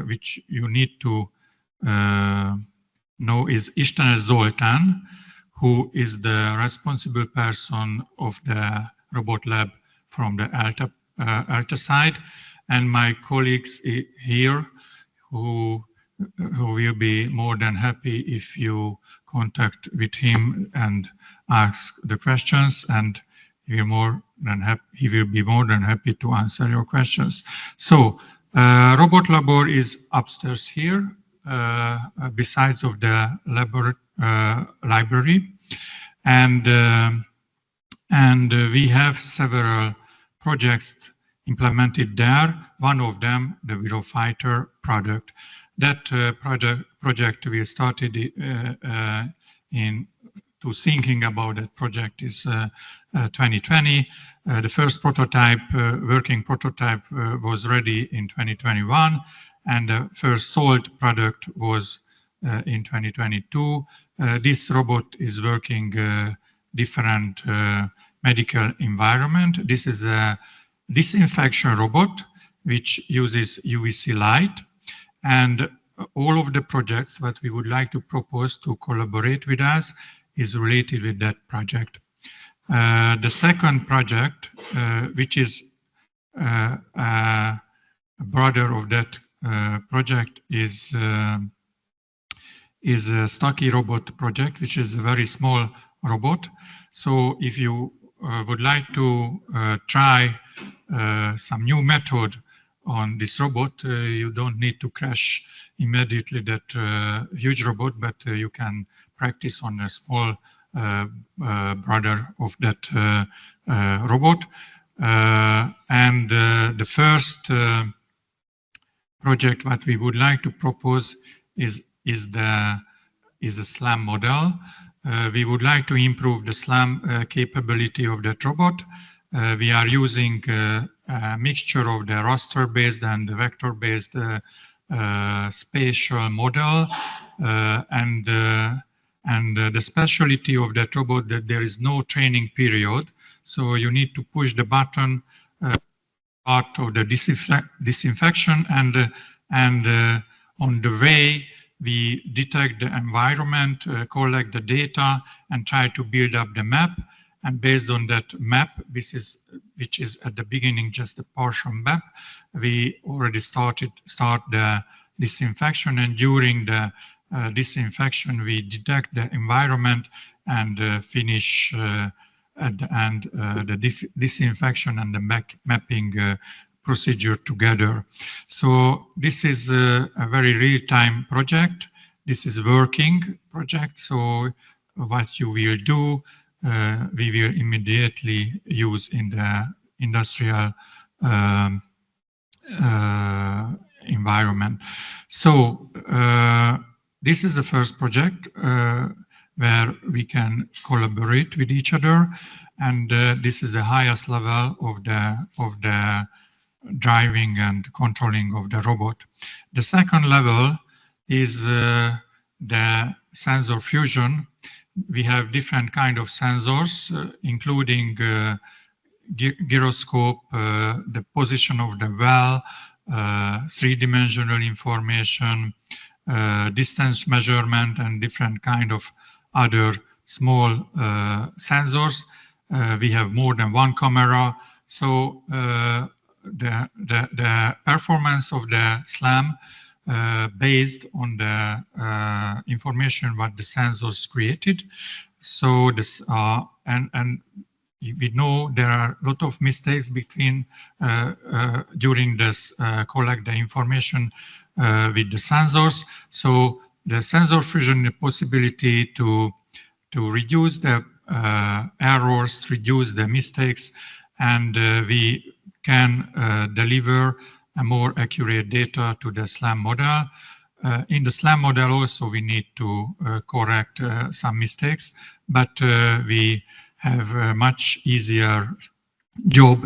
which you need to know is Istenes Zoltán, who is the responsible person of the robot lab from the ELTE side, and my colleagues here who will be more than happy if you contact with him and ask the questions, and he will be more than happy to answer your questions. So Robot Labor is upstairs here, besides of the library, and we have several projects implemented there. One of them, the Eurofighter product. That project we started to thinking about that project is 2020. The first prototype, working prototype, was ready in 2021, and the first sold product was in 2022. This robot is working different medical environment. This is a disinfection robot which uses UVC light, and all of the projects that we would like to propose to collaborate with us is related with that project. The second project, which is a brother of that project, is a Stocky robot project, which is a very small robot. So if you would like to try some new method on this robot, you don't need to crash immediately that huge robot, but you can practice on a small brother of that robot. And the first project that we would like to propose is a SLAM model. We would like to improve the SLAM capability of that robot. We are using a mixture of the raster-based and the vector-based spatial model, and the specialty of that robot that there is no training period. So you need to push the button part of the disinfection, and on the way we detect the environment, collect the data, and try to build up the map. And based on that map, which is at the beginning just a partial map, we already start the disinfection, and during the disinfection we detect the environment and finish at the end the disinfection and the mapping procedure together. So this is a very real-time project. This is working project. So what you will do, we will immediately use in the industrial environment. So this is the first project where we can collaborate with each other, and this is the highest level of the driving and controlling of the robot. The second level is the sensor fusion. We have different kind of sensors, including gyroscope, the position of the well, three-dimensional information, distance measurement, and different kind of other small sensors. We have more than one camera. So the performance of the SLAM based on the information what the sensors created. So this and we know there are a lot of mistakes between during this collect the information with the sensors. So the sensor fusion, the possibility to reduce the errors, reduce the mistakes, and we can deliver a more accurate data to the SLAM model. In the SLAM model also we need to correct some mistakes, but we have a much easier job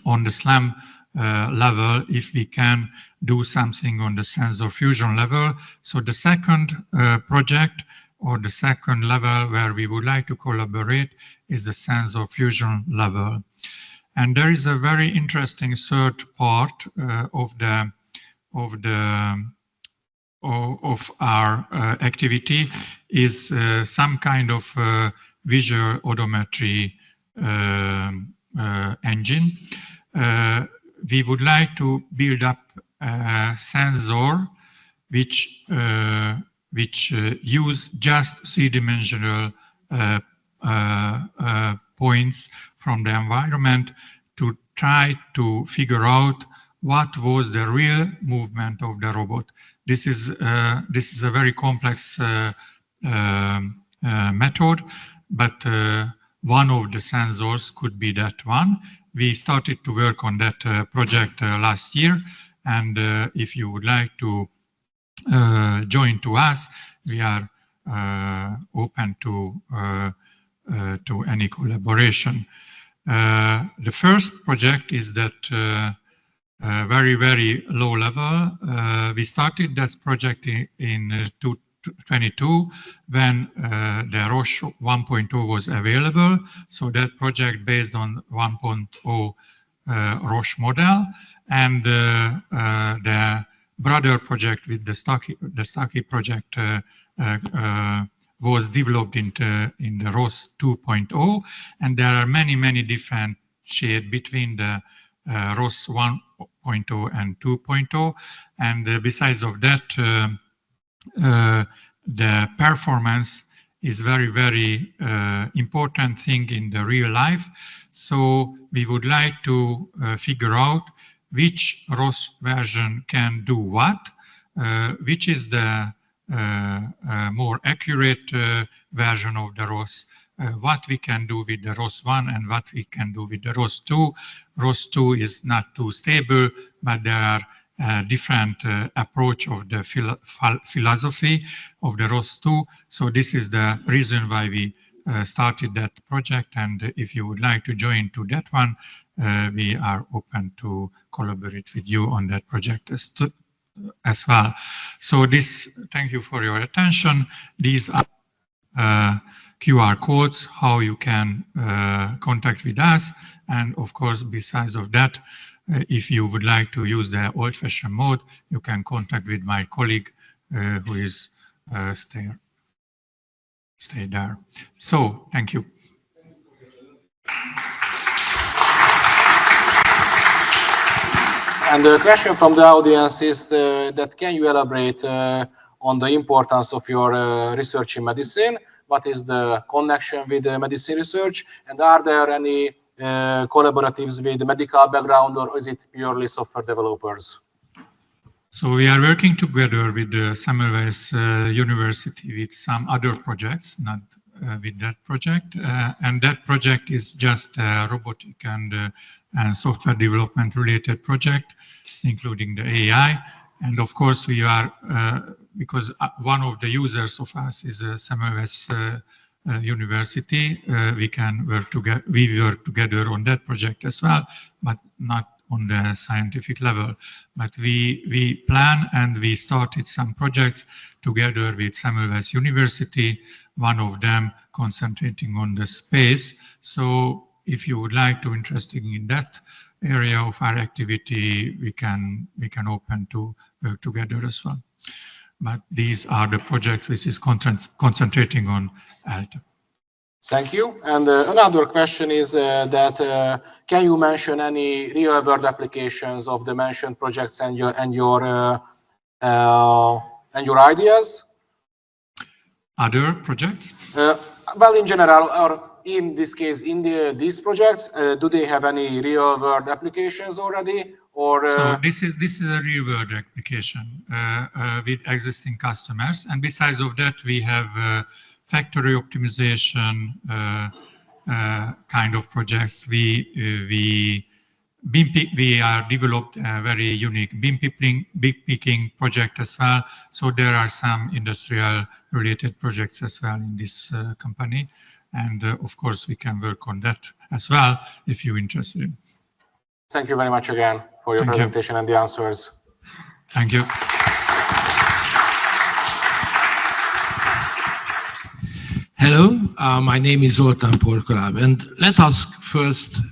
on the SLAM level if we can do something on the sensor fusion level. So the second project or the second level where we would like to collaborate is the sensor fusion level. And there is a very interesting third part of our activity is some kind of visual odometry engine. We would like to build up a sensor which use just three-dimensional points from the environment to try to figure out what was the real movement of the robot. This is a very complex method, but one of the sensors could be that one. We started to work on that project last year, and if you would like to join to us, we are open to any collaboration. The first project is that very, very low level. We started that project in 2022 when the Roche 1.0 was available. So that project based on 1.0 Roche model, and the brother project with the Stucky project was developed in the ROS 2.0, and there are many different shades between the ROS 1.0 and 2.0, and besides of that, the performance is very important thing in the real life. So we would like to figure out which ROS version can do what, which is the more accurate version of the ROS, what we can do with the ROS 1 and what we can do with the ROS 2. ROS 2 is not too stable, but there are different approach of the philosophy of the ROS 2. So this is the reason why we started that project. And if you would like to join to that one, we are open to collaborate with you on that project as well. So this, thank you for your attention. These are QR codes, how you can contact with us. And of course, besides of that, if you would like to use the old-fashioned mode, you can contact with my colleague who is stay there. So, thank you. And the question from the audience is that can you elaborate on the importance of your research in medicine? What is the connection with medicine research? And are there any collaboratives with medical background, or is it purely software developers? So we are working together with the Semmelweis University with some other projects, not with that project. And that project is just a robotic and software development related project, including the AI. And of course, we are, because one of the users of us is Semmelweis University, we can work together. We work together on that project as well, but not on the scientific level. But we plan and we started some projects together with Semmelweis University, one of them concentrating on the space. So if you would like to interested in that area of our activity, we can open to work together as well. But these are the projects which is concentrating on ELTE. Thank you. And another question is that can you mention any real-world applications of the mentioned projects and your ideas? Other projects? Well, in general, or in this case, in these projects, do they have any real-world applications already? Or so this is a real-world application with existing customers, and besides of that, we have factory optimization kind of projects. We are developed a very unique beam picking project as well. So there are some industrial related projects as well in this company, and of course we can work on that as well if you're interested. Thank you very much again for your presentation and the answers. Thank you. Hello, my name is Zoltán Porkoláb, and let us first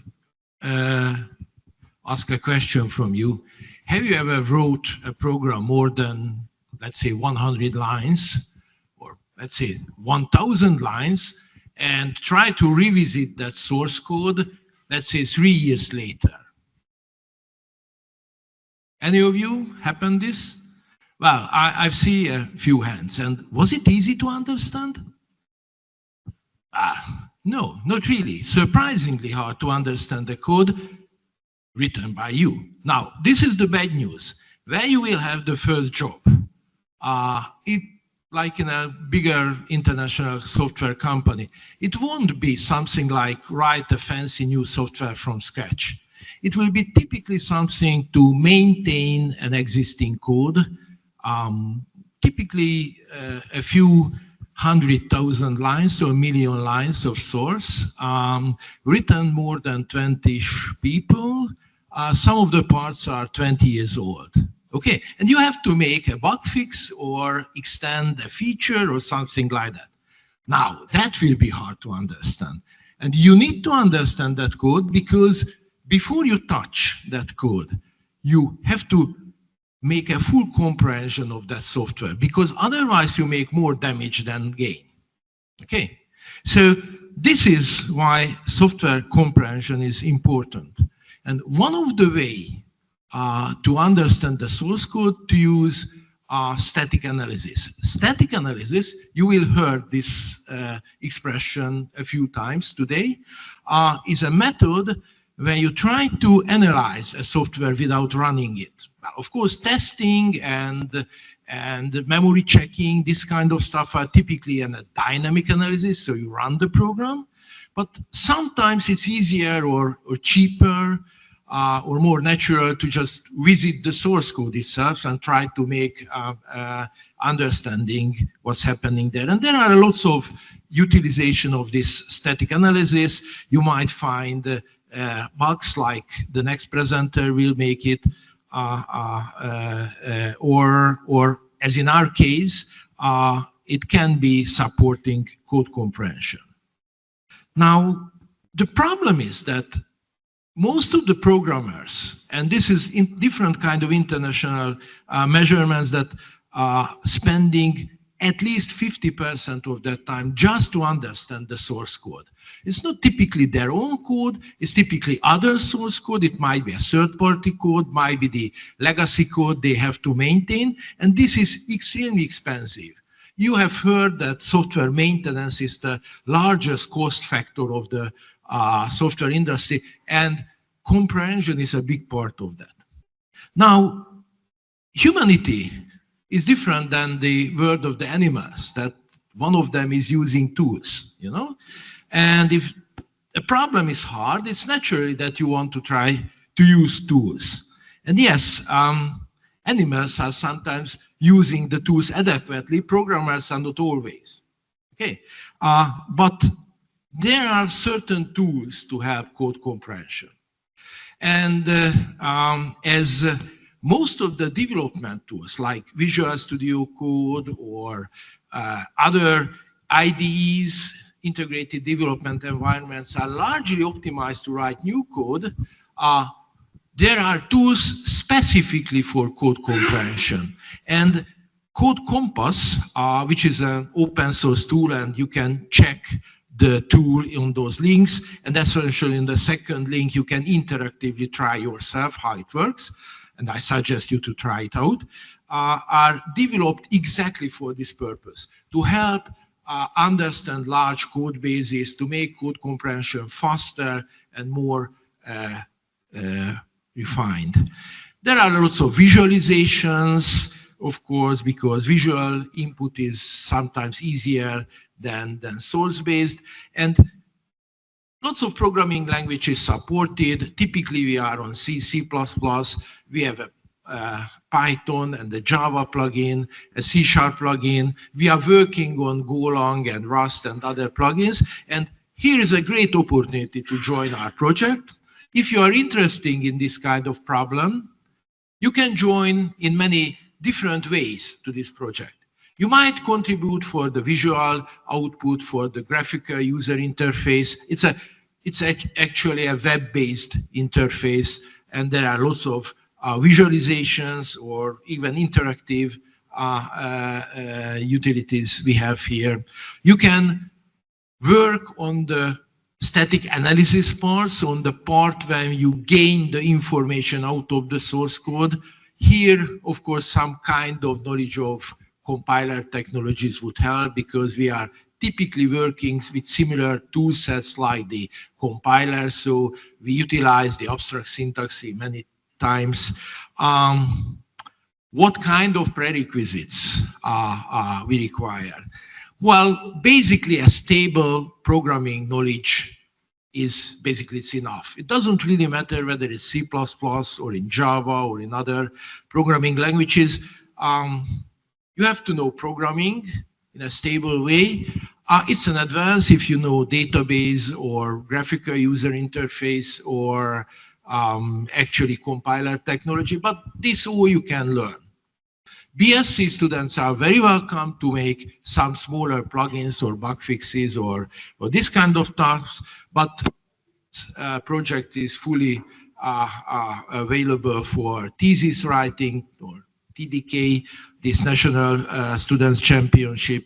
ask a question from you. Have you ever wrote a program more than, let's say, 100 lines, or let's say 1,000 lines, and try to revisit that source code, let's say 3 years later? Any of you happened this? Well, I see a few hands. And was it easy to understand? No, not really. Surprisingly hard to understand the code written by you. Now, this is the bad news. Where you will have the first job, like in a bigger international software company, it won't be something like write a fancy new software from scratch. It will be typically something to maintain an existing code, typically a few 100,000 lines or 1 million lines of source, written more than 20 people. Some of the parts are 20 years old. Okay, and you have to make a bug fix or extend a feature or something like that. Now, that will be hard to understand. And you need to understand that code because before you touch that code, you have to make a full comprehension of that software, because otherwise you make more damage than gain. Okay, so this is why software comprehension is important. And one of the way to understand the source code to use static analysis. Static analysis, you will hear this expression a few times today, is a method where you try to analyze a software without running it. Well, of course, testing and memory checking, this kind of stuff are typically in a dynamic analysis, so you run the program. But sometimes it's easier or cheaper or more natural to just visit the source code itself and try to make understanding what's happening there. And there are lots of utilization of this static analysis. You might find bugs like the next presenter will make it, or as in our case, it can be supporting code comprehension. Now, the problem is that most of the programmers, and this is in different kind of international measurements, that are spending at least 50% of their time just to understand the source code. It's not typically their own code, it's typically other source code. It might be a third-party code, might be the legacy code they have to maintain, and this is extremely expensive. You have heard that software maintenance is the largest cost factor of the software industry, and comprehension is a big part of that. Now, humanity is different than the world of the animals, that one of them is using tools, you know? And if a problem is hard, it's naturally that you want to try to use tools. And yes, animals are sometimes using the tools adequately, programmers are not always, okay? But there are certain tools to help code comprehension. And as most of the development tools like Visual Studio Code or other IDEs, integrated development environments, are largely optimized to write new code, there are tools specifically for code comprehension. And Code Compass, which is an open source tool, and you can check the tool on those links, and especially in the second link, you can interactively try yourself how it works, and I suggest you to try it out, are developed exactly for this purpose, to help understand large code bases, to make code comprehension faster and more refined. There are lots of visualizations, of course, because visual input is sometimes easier than source-based, and lots of programming languages supported. Typically, we are on C, C++. We have a Python and the Java plugin, a C# plugin. We are working on Golang and Rust and other plugins. And here is a great opportunity to join our project. If you are interested in this kind of problem, you can join in many different ways to this project. You might contribute for the visual output, for the graphical user interface. It's actually a web-based interface, and there are lots of visualizations or even interactive utilities we have here. You can work on the static analysis parts, on the part when you gain the information out of the source code. Here, of course, some kind of knowledge of compiler technologies would help, because we are typically working with similar tool sets like the compiler, so we utilize the abstract syntax many times. What kind of prerequisites we require? Well, basically a stable programming knowledge is basically it's enough. It doesn't really matter whether it's C++ or in Java or in other programming languages. You have to know programming in a stable way. It's an advance if you know database or graphical user interface or actually compiler technology, but this all you can learn. BSc students are very welcome to make some smaller plugins or bug fixes or this kind of tasks, but project is fully available for thesis writing or TDK, this National Students Championship.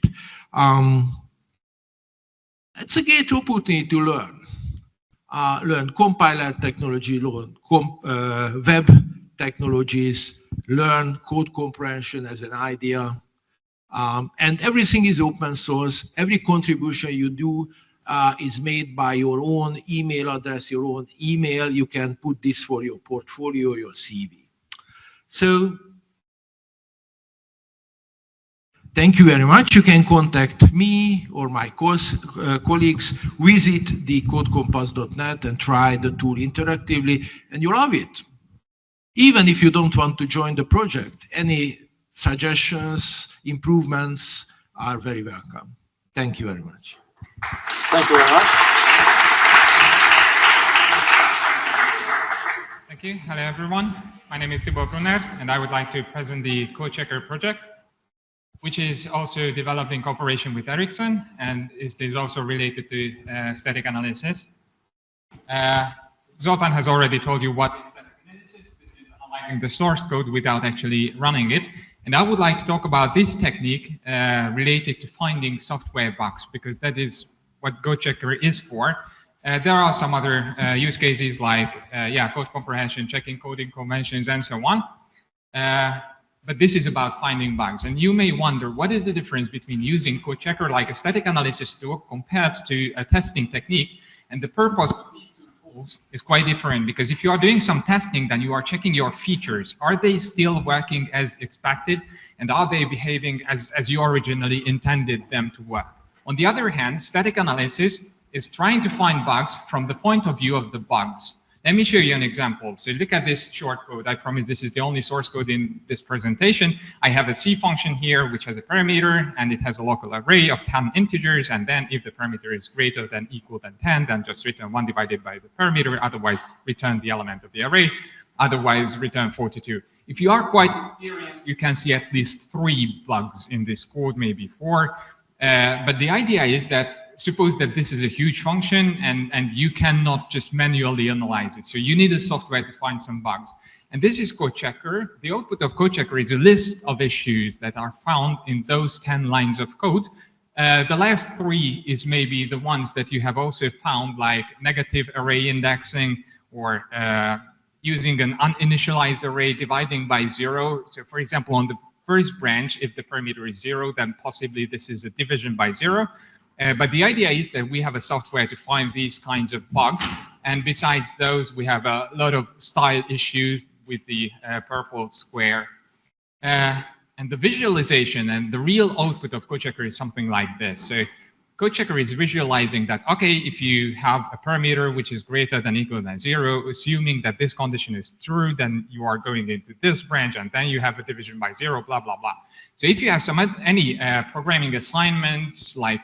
It's a great opportunity to learn compiler technology, learn web technologies, learn code comprehension as an idea. And everything is open source. Every contribution you do is made by your own email address, your own email. You can put this for your portfolio, your CV. So thank you very much. You can contact me or my colleagues. Visit the codecompass.net and try the tool interactively, and you love it. Even if you don't want to join the project, any suggestions, improvements are very welcome. Thank you very much. Thank you very much. Thank you. Hello, everyone. My name is Thibaut Brunner, and I would like to present the CodeChecker project, which is also developed in cooperation with Ericsson, and is also related to static analysis. Zoltan has already told you what is static analysis. This is analyzing the source code without actually running it. And I would like to talk about this technique related to finding software bugs, because that is what CodeChecker is for. There are some other use cases like code comprehension, checking coding conventions, and so on. But this is about finding bugs. And you may wonder, what is the difference between using CodeChecker like a static analysis tool compared to a testing technique? And the purpose of these two tools is quite different, because if you are doing some testing, then you are checking your features. Are they still working as expected? And are they behaving as you originally intended them to work? On the other hand, static analysis is trying to find bugs from the point of view of the bugs. Let me show you an example. So look at this short code. I promise this is the only source code in this presentation. I have a C function here, which has a parameter, and it has a local array of 10 integers. And then if the parameter is greater than equal than 10, then just return 1 divided by the parameter. Otherwise, return the element of the array. Otherwise, return 42. If you are quite experienced, you can see at least 3 bugs in this code, maybe 4. But the idea is that suppose that this is a huge function and you cannot just manually analyze it. So you need a software to find some bugs. And this is CodeChecker. The output of CodeChecker is a list of issues that are found in those 10 lines of code. The last 3 is maybe the ones that you have also found, like negative array indexing or using an uninitialized array dividing by 0. So for example, on the first branch, if the parameter is 0, then possibly this is a division by 0. But the idea is that we have a software to find these kinds of bugs. And besides those, we have a lot of style issues with the purple square. And the visualization and the real output of CodeChecker is something like this. So CodeChecker is visualizing that, okay, if you have a parameter which is greater than equal than 0, assuming that this condition is true, then you are going into this branch, and then you have a division by 0, blah, blah, blah. So if you have any programming assignments like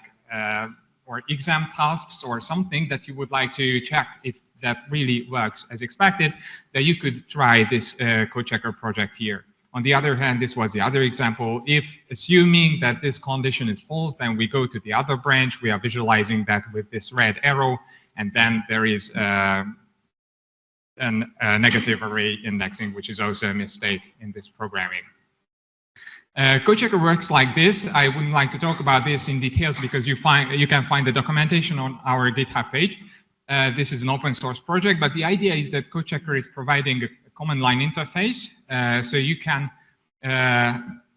or exam tasks or something that you would like to check if that really works as expected, then you could try this CodeChecker project here. On the other hand, this was the other example. If assuming that this condition is false, then we go to the other branch. We are visualizing that with this red arrow, and then there is a negative array indexing, which is also a mistake in this programming. CodeChecker works like this. I wouldn't like to talk about this in details because you can find the documentation on our GitHub page. This is an open source project, but the idea is that CodeChecker is providing a command line interface, so you can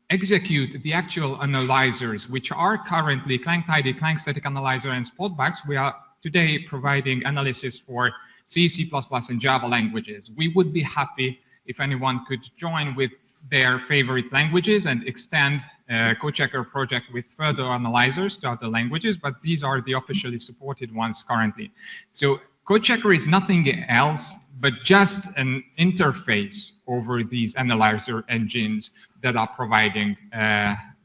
execute the actual analyzers, which are currently ClankTidy, Clank Static Analyzer, and Spotbox. We are today providing analysis for C, C++, and Java languages. We would be happy if anyone could join with their favorite languages and extend CodeChecker project with further analyzers to other languages, but these are the officially supported ones currently. So CodeChecker is nothing else but just an interface over these analyzer engines that are providing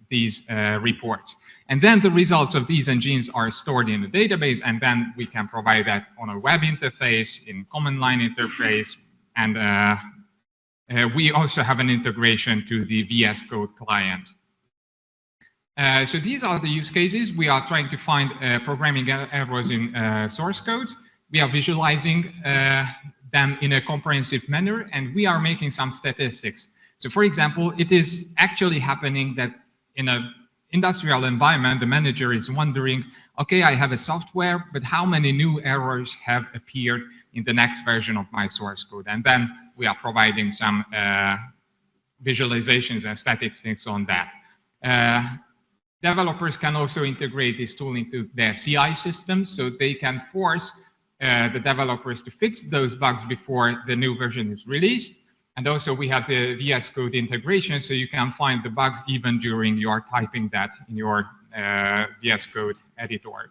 these reports. And then the results of these engines are stored in the database, and then we can provide that on a web interface, in command line interface, and we also have an integration to the VS Code client. So these are the use cases. We are trying to find programming errors in source code. We are visualizing them in a comprehensive manner, and we are making some statistics. So for example, it is actually happening that in an industrial environment, the manager is wondering, okay, I have a software, but how many new errors have appeared in the next version of my source code? And then we are providing some visualizations and statistics on that. Developers can also integrate this tool into their CI systems, so they can force the developers to fix those bugs before the new version is released. And also we have the VS Code integration, so you can find the bugs even during your typing that in your VS Code editor.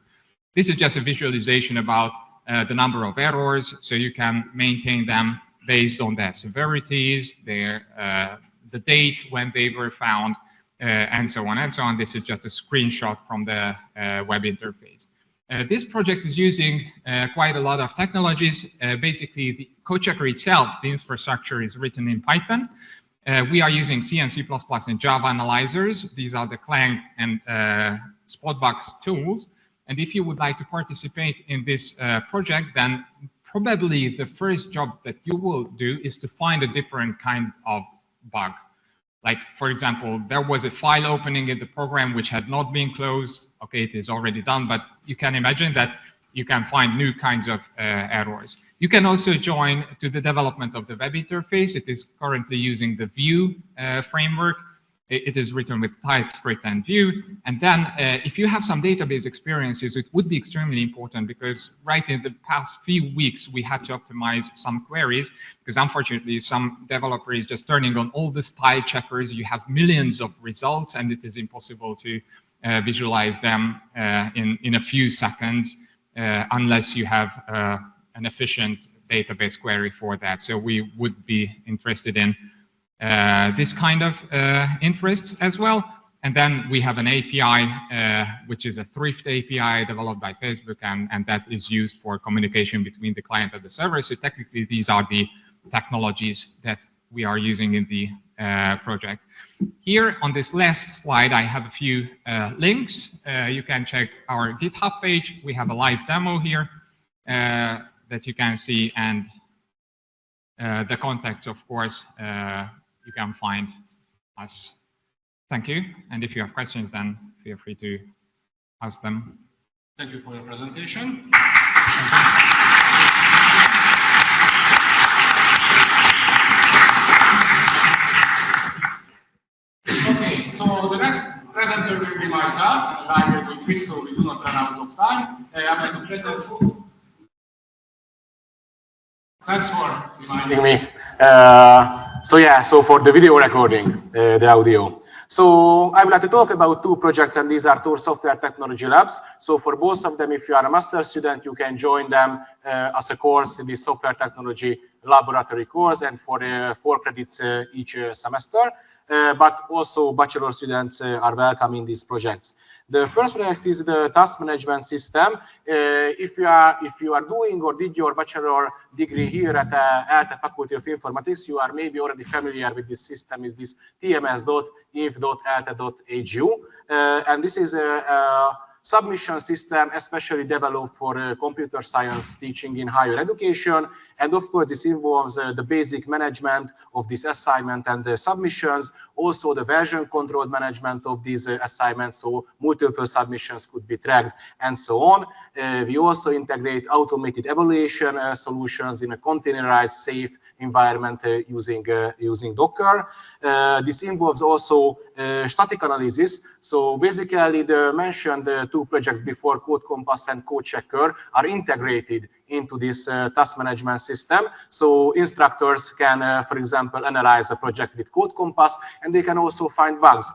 This is just a visualization about the number of errors, so you can maintain them based on their severities, their the date when they were found, and so on and so on. This is just a screenshot from the web interface. This project is using quite a lot of technologies. Basically, the code checker itself, the infrastructure is written in Python. We are using C and C++ and Java analyzers. These are the Clang and Spotbox tools. And if you would like to participate in this project, then probably the first job that you will do is to find a different kind of bug. Like, for example, there was a file opening in the program which had not been closed. Okay, it is already done, but you can imagine that you can find new kinds of errors. You can also join to the development of the web interface. It is currently using the Vue framework. It is written with TypeScript and Vue. And then if you have some database experiences, it would be extremely important, because right in the past few weeks, we had to optimize some queries, because unfortunately, some developer is just turning on all the style checkers. You have millions of results, and it is impossible to visualize them in a few seconds unless you have an efficient database query for that. So we would be interested in this kind of interests as well. And then we have an API, which is a Thrift API developed by Facebook, and that is used for communication between the client and the server. So technically, these are the technologies that we are using in the project. Here on this last slide, I have a few links. You can check our GitHub page. We have a live demo here that you can see, and the contacts, of course, you can find us. Thank you. And if you have questions, then feel free to ask them. Thank you for your presentation. Okay, so the next presenter will be myself, and I will be quick so we do not run out of time. I'm going to present. Thanks for reminding me. So for the video recording, the audio. So I would like to talk about two projects, and these are two software technology labs. So for both of them, if you are a master student, you can join them as a course in the software technology laboratory course, and for 4 credits each semester. But also bachelor students are welcome in these projects. The first project is the task management system. If you are doing or did your bachelor degree here at ELTE Faculty of Informatics, you are maybe already familiar with this system. Is this tms.if.elte.hu, and this is a submission system especially developed for computer science teaching in higher education. And of course, this involves the basic management of this assignment and the submissions, also the version control management of these assignments, so multiple submissions could be tracked and so on. We also integrate automated evaluation solutions in a containerized, safe environment using Docker. This involves also static analysis. So basically, the mentioned two projects before, Code Compass and Code Checker, are integrated into this task management system. So instructors can, for example, analyze a project with Code Compass, and they can also find bugs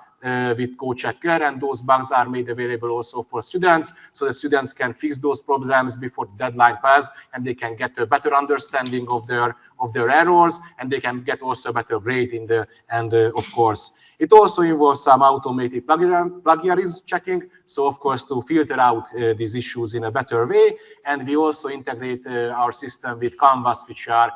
with Code Checker, and those bugs are made available also for students, so the students can fix those problems before the deadline passes, and they can get a better understanding of their errors, and they can get also a better grade in the end, of course. It also involves some automated plagiarism checking, so of course to filter out these issues in a better way. And we also integrate our system with Canvas, which are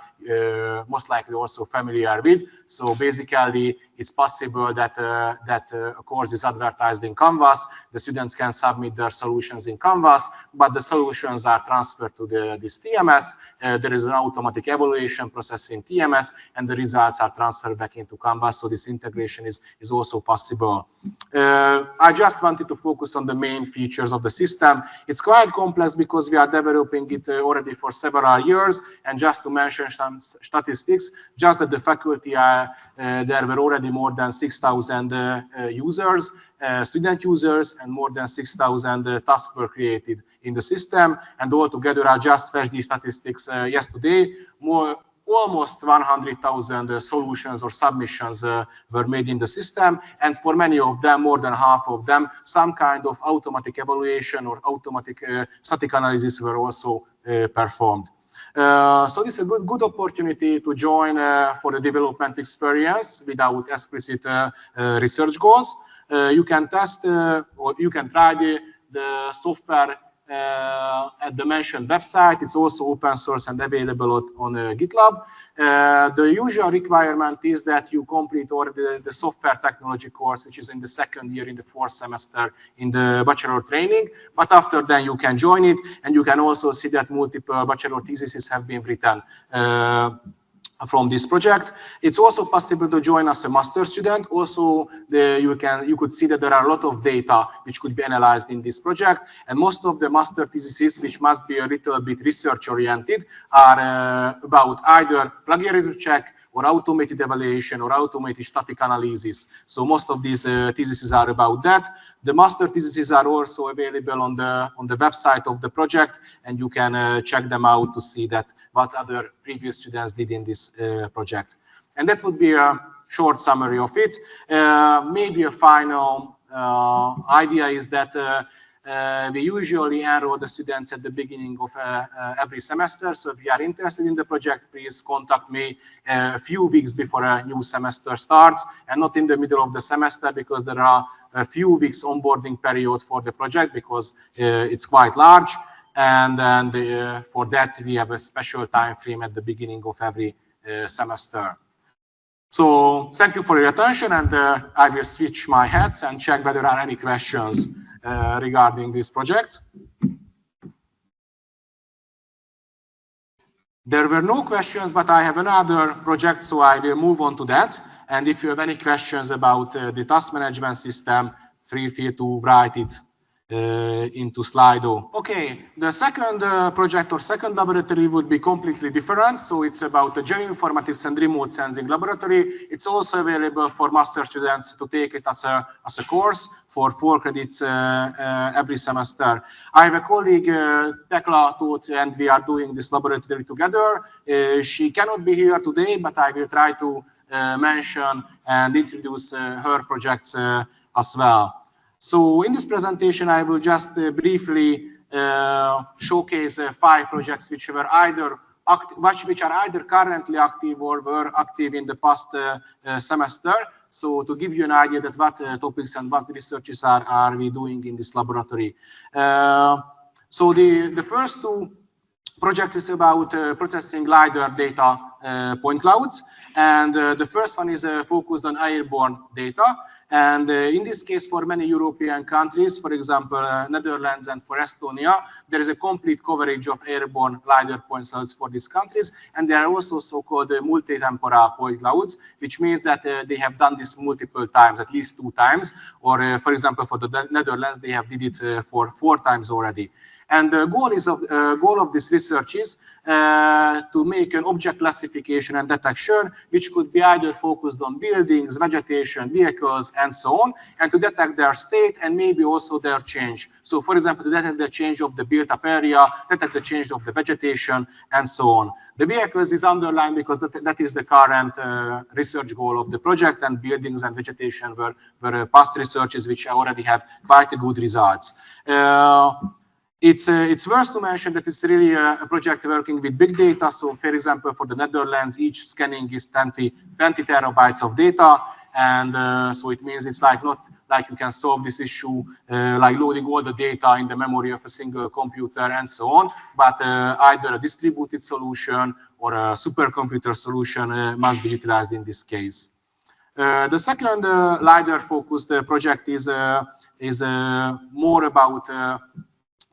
most likely also familiar with. So basically, it's possible that a course is advertised in Canvas. The students can submit their solutions in Canvas, but the solutions are transferred to this TMS. There is an automatic evaluation process in TMS, and the results are transferred back into Canvas. So this integration is also possible. I just wanted to focus on the main features of the system. It's quite complex because we are developing it already for several years. And just to mention some statistics, just at the faculty there were already more than 6,000 users, student users, and more than 6,000 tasks were created in the system. And altogether, I just fetched the statistics yesterday. Almost 100,000 solutions or submissions were made in the system, and for many of them, more than half of them, some kind of automatic evaluation or automatic static analysis were also performed. So this is a good opportunity to join for the development experience without explicit research goals. You can test or you can try the software at the mentioned website. It's also open source and available on GitLab. The usual requirement is that you complete the software technology course, which is in the second year in the fourth semester in the bachelor training. But after then you can join it, and you can also see that multiple bachelor theses have been written from this project. It's also possible to join as a master student. Also, you could see that there are a lot of data which could be analyzed in this project, and most of the master theses, which must be a little bit research oriented, are about either plagiarism check or automated evaluation or automated static analysis. So most of these theses are about that. The master theses are also available on the website of the project, and you can check them out to see that what other previous students did in this project. And that would be a short summary of it. Maybe a final idea is that we usually enroll the students at the beginning of every semester. So if you are interested in the project, please contact me a few weeks before a new semester starts, and not in the middle of the semester, because there are a few weeks onboarding period for the project, because it's quite large. And for that, we have a special time frame at the beginning of every semester. So thank you for your attention, and I will switch my hats and check whether there are any questions regarding this project. There were no questions, but I have another project, so I will move on to that. And if you have any questions about the task management system, feel free to write it into Slido. Okay, the second project or second laboratory would be completely different. So it's about the geoinformatics and remote sensing laboratory. It's also available for master students to take it as a course for 4 credits every semester. I have a colleague, Tekla, and we are doing this laboratory together. She cannot be here today, but I will try to mention and introduce her projects as well. So in this presentation, I will just briefly showcase 5 projects which were either which are either currently active or were active in the past semester. So to give you an idea that what topics and what researches are we doing in this laboratory. So the first 2 projects is about processing LiDAR data point clouds, and the first one is focused on airborne data. And in this case, for many European countries, for example, Netherlands and for Estonia, there is a complete coverage of airborne LiDAR point clouds for these countries. And there are also so-called multi-temporal point clouds, which means that they have done this multiple times, at least 2 times. Or for example, for the Netherlands, they have did it for 4 times already. And the goal of this research is to make an object classification and detection, which could be either focused on buildings, vegetation, vehicles, and so on, and to detect their state and maybe also their change. So, for example, to detect the change of the built-up area, detect the change of the vegetation, and so on. The vehicles is underlined because that is the current research goal of the project, and buildings and vegetation were past researches which already have quite good results. It's worth to mention that it's really a project working with big data. So, for example, for the Netherlands, each scanning is 20 terabytes of data. And so it means it's like not like you can solve this issue like loading all the data in the memory of a single computer and so on, but either a distributed solution or a supercomputer solution must be utilized in this case. The second LiDAR-focused project is more about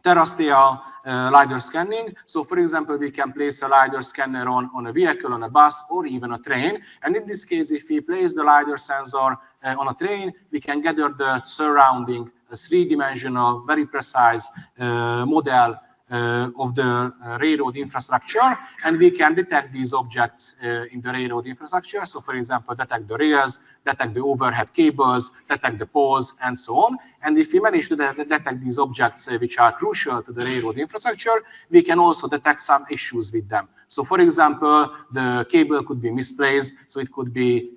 terrestrial LiDAR scanning. So, for example, we can place a LiDAR scanner on a vehicle, on a bus, or even a train. And in this case, if we place the LiDAR sensor on a train, we can gather the surrounding 3-dimensional, very precise model railroad infrastructure, and we can detect these objects in the railroad infrastructure. So for example, detect the rails, detect the overhead cables, detect the poles, and so on. And if we manage to detect these objects which are crucial to the railroad infrastructure, we can also detect some issues with them. So for example, the cable could be misplaced, so it could be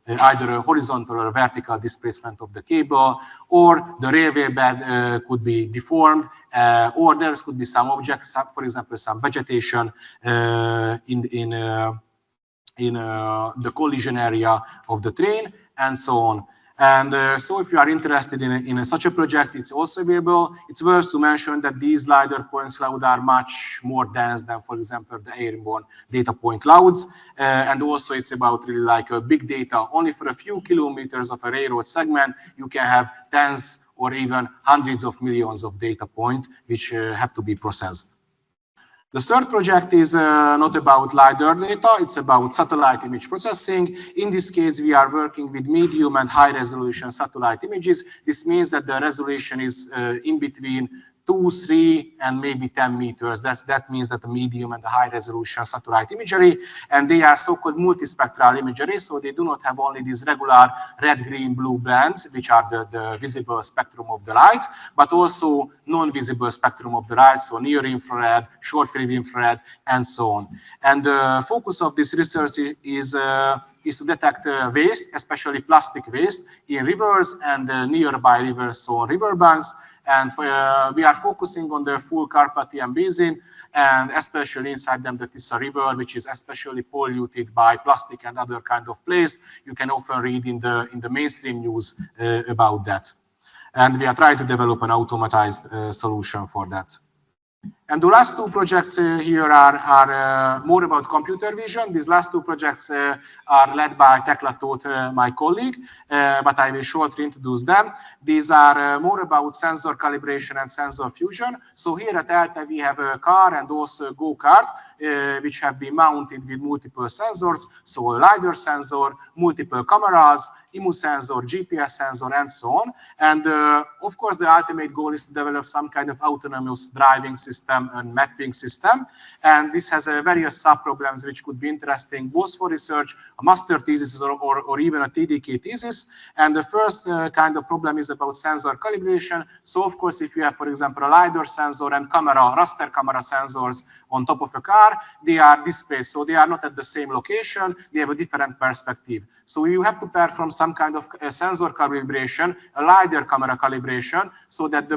either a horizontal or a vertical displacement of the cable, or the railway bed could be deformed, or there could be some objects, for example, some vegetation in the collision area of the train, and so on. And so if you are interested in such a project, it's also available. It's worth to mention that these LiDAR point clouds are much more dense than, for example, the airborne data point clouds. And also it's about really like a big data. Only for a few kilometers of a railroad segment, you can have tens or even hundreds of millions of data points which have to be processed. The third project is not about LiDAR data, it's about satellite image processing. In this case, we are working with medium and high resolution satellite images. This means that the resolution is in between 2, 3, and maybe 10 meters. That means that the medium and the high resolution satellite imagery, and they are so-called multispectral imagery, so they do not have only these regular red, green, blue bands, which are the visible spectrum of the light, but also non-visible spectrum of the light, so near infrared, short wave infrared, and so on. And the focus of this research is to detect waste, especially plastic waste, in rivers and nearby rivers, so on riverbanks. And we are focusing on the full Carpathian Basin, and especially inside them the Tisza River, which is especially polluted by plastic and other kind of place. You can often read in the mainstream news about that. And we are trying to develop an automatized solution for that. And the last two projects here are more about computer vision. These last two projects are led by Tekla Tóth, my colleague, but I will shortly introduce them. These are more about sensor calibration and sensor fusion. So here at ELTE, we have a car and also a go-kart, which have been mounted with multiple sensors. So a LiDAR sensor, multiple cameras, IMU sensor, GPS sensor, and so on. And of course, the ultimate goal is to develop some kind of autonomous driving system and mapping system. And this has various sub-problems which could be interesting both for research, a master thesis, or even a TDK thesis. And the first kind of problem is about sensor calibration. So of course, if you have, for example, a LiDAR sensor and raster camera sensors on top of a car, they are displaced. So they are not at the same location. They have a different perspective. So you have to perform some kind of sensor calibration, a LiDAR camera calibration, so that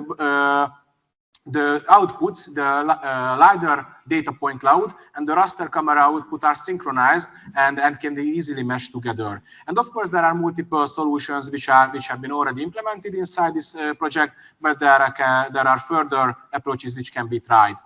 the outputs, the LiDAR data point cloud and the raster camera output are synchronized and can be easily meshed together. And of course, there are multiple solutions which have been already implemented inside this project, but there are further approaches which can be tried.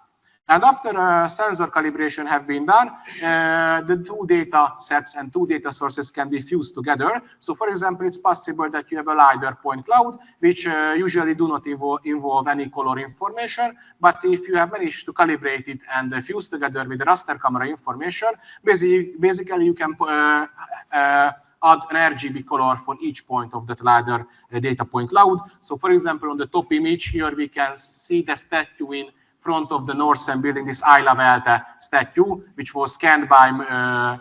And after sensor calibration have been done, the two data sets and two data sources can be fused together. So for example, it's possible that you have a LiDAR point cloud, which usually do not involve any color information. But if you have managed to calibrate it and fuse together with the raster camera information, basically you can add an RGB color for each point of that LiDAR data point cloud. So for example, on the top image here, we can see the statue in front of the Northern building, this I Love ELTE statue, which was scanned by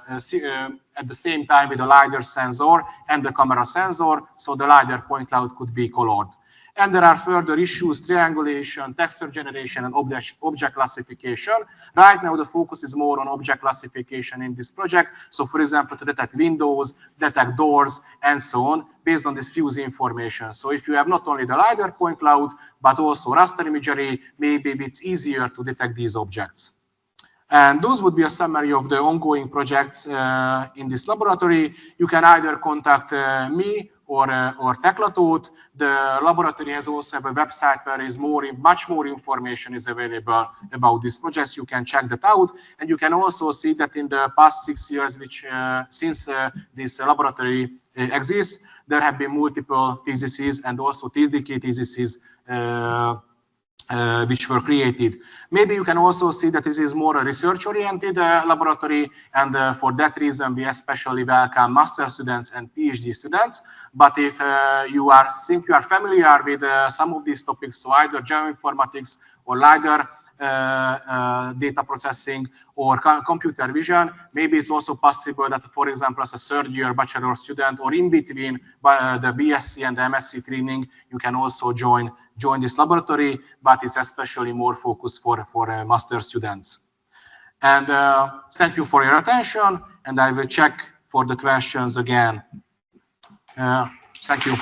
at the same time with the LiDAR sensor and the camera sensor, so the LiDAR point cloud could be colored. And there are further issues, triangulation, texture generation, and object classification. Right now, the focus is more on object classification in this project. So for example, to detect windows, detect doors, and so on, based on this fuse information. So if you have not only the LiDAR point cloud, but also raster imagery, maybe it's easier to detect these objects. And those would be a summary of the ongoing projects in this laboratory. You can either contact me or Tekla Tóth. The laboratory has also have a website where is much more information is available about these projects. You can check that out, and you can also see that in the past 6 years, since this laboratory exists, there have been multiple theses and also TDK theses which were created. Maybe you can also see that this is more a research-oriented laboratory, and for that reason, we especially welcome master students and PhD students. But if you think you are familiar with some of these topics, so either geoinformatics or LiDAR, data processing or computer vision. Maybe it's also possible that, for example, as a third-year bachelor student or in between the BSc and the MSc training, you can also join this laboratory, but it's especially more focused for master students. And thank you for your attention, and I will check for the questions again. Thank you.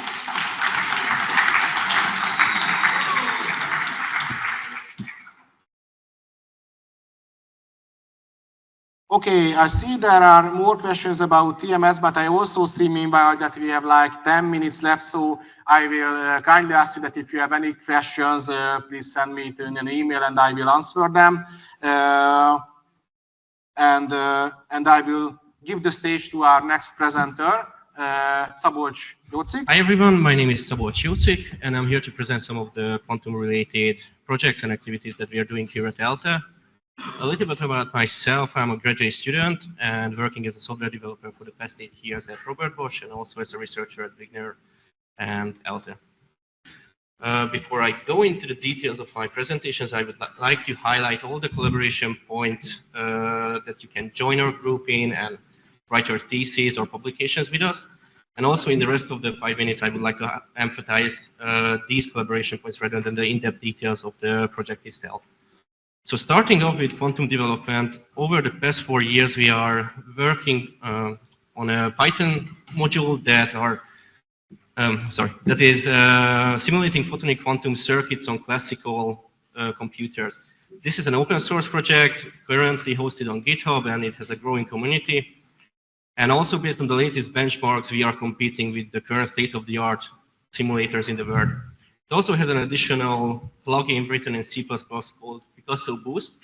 Okay, I see there are more questions about TMS, but I also see meanwhile that we have like 10 minutes left, so I will kindly ask you that if you have any questions, please send me in an email and I will answer them. And I will give the stage to our next presenter, Szabolcs Jócik. Hi everyone, my name is Szabolcs Jócik, and I'm here to present some of the quantum-related projects and activities that we are doing here at ELTE. A little bit about myself. I'm a graduate student and working as a software developer for the past 8 years at Robert Bosch and also as a researcher at Wigner and ELTE. Before I go into the details of my presentations, I would like to highlight all the collaboration points that you can join our group in and write your thesis or publications with us. And also in the rest of the 5 minutes, I would like to emphasize these collaboration points rather than the in-depth details of the project itself. So starting off with quantum development, over the past 4 years, we are working on a Python module that is simulating photonic quantum circuits on classical computers. This is an open source project currently hosted on GitHub, and it has a growing community. And also based on the latest benchmarks, we are competing with the current state-of-the-art simulators in the world. It also has an additional plugin written in C++ called Picasso Boost,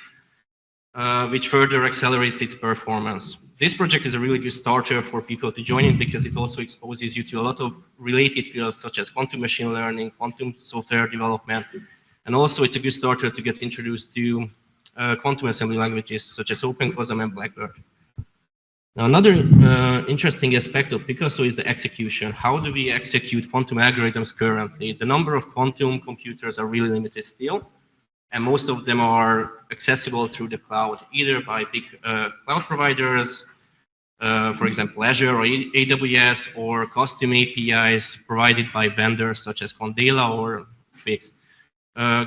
which further accelerates its performance. This project is a really good starter for people to join in because it also exposes you to a lot of related fields such as quantum machine learning, quantum software development, and also it's a good starter to get introduced to quantum assembly languages such as OpenQuasm and Blackbird. Now, another interesting aspect of Picasso is the execution. How do we execute quantum algorithms currently? The number of quantum computers are really limited still, and most of them are accessible through the cloud, either by big cloud providers, for example, Azure or AWS, or custom APIs provided by vendors such as Condela or Fix,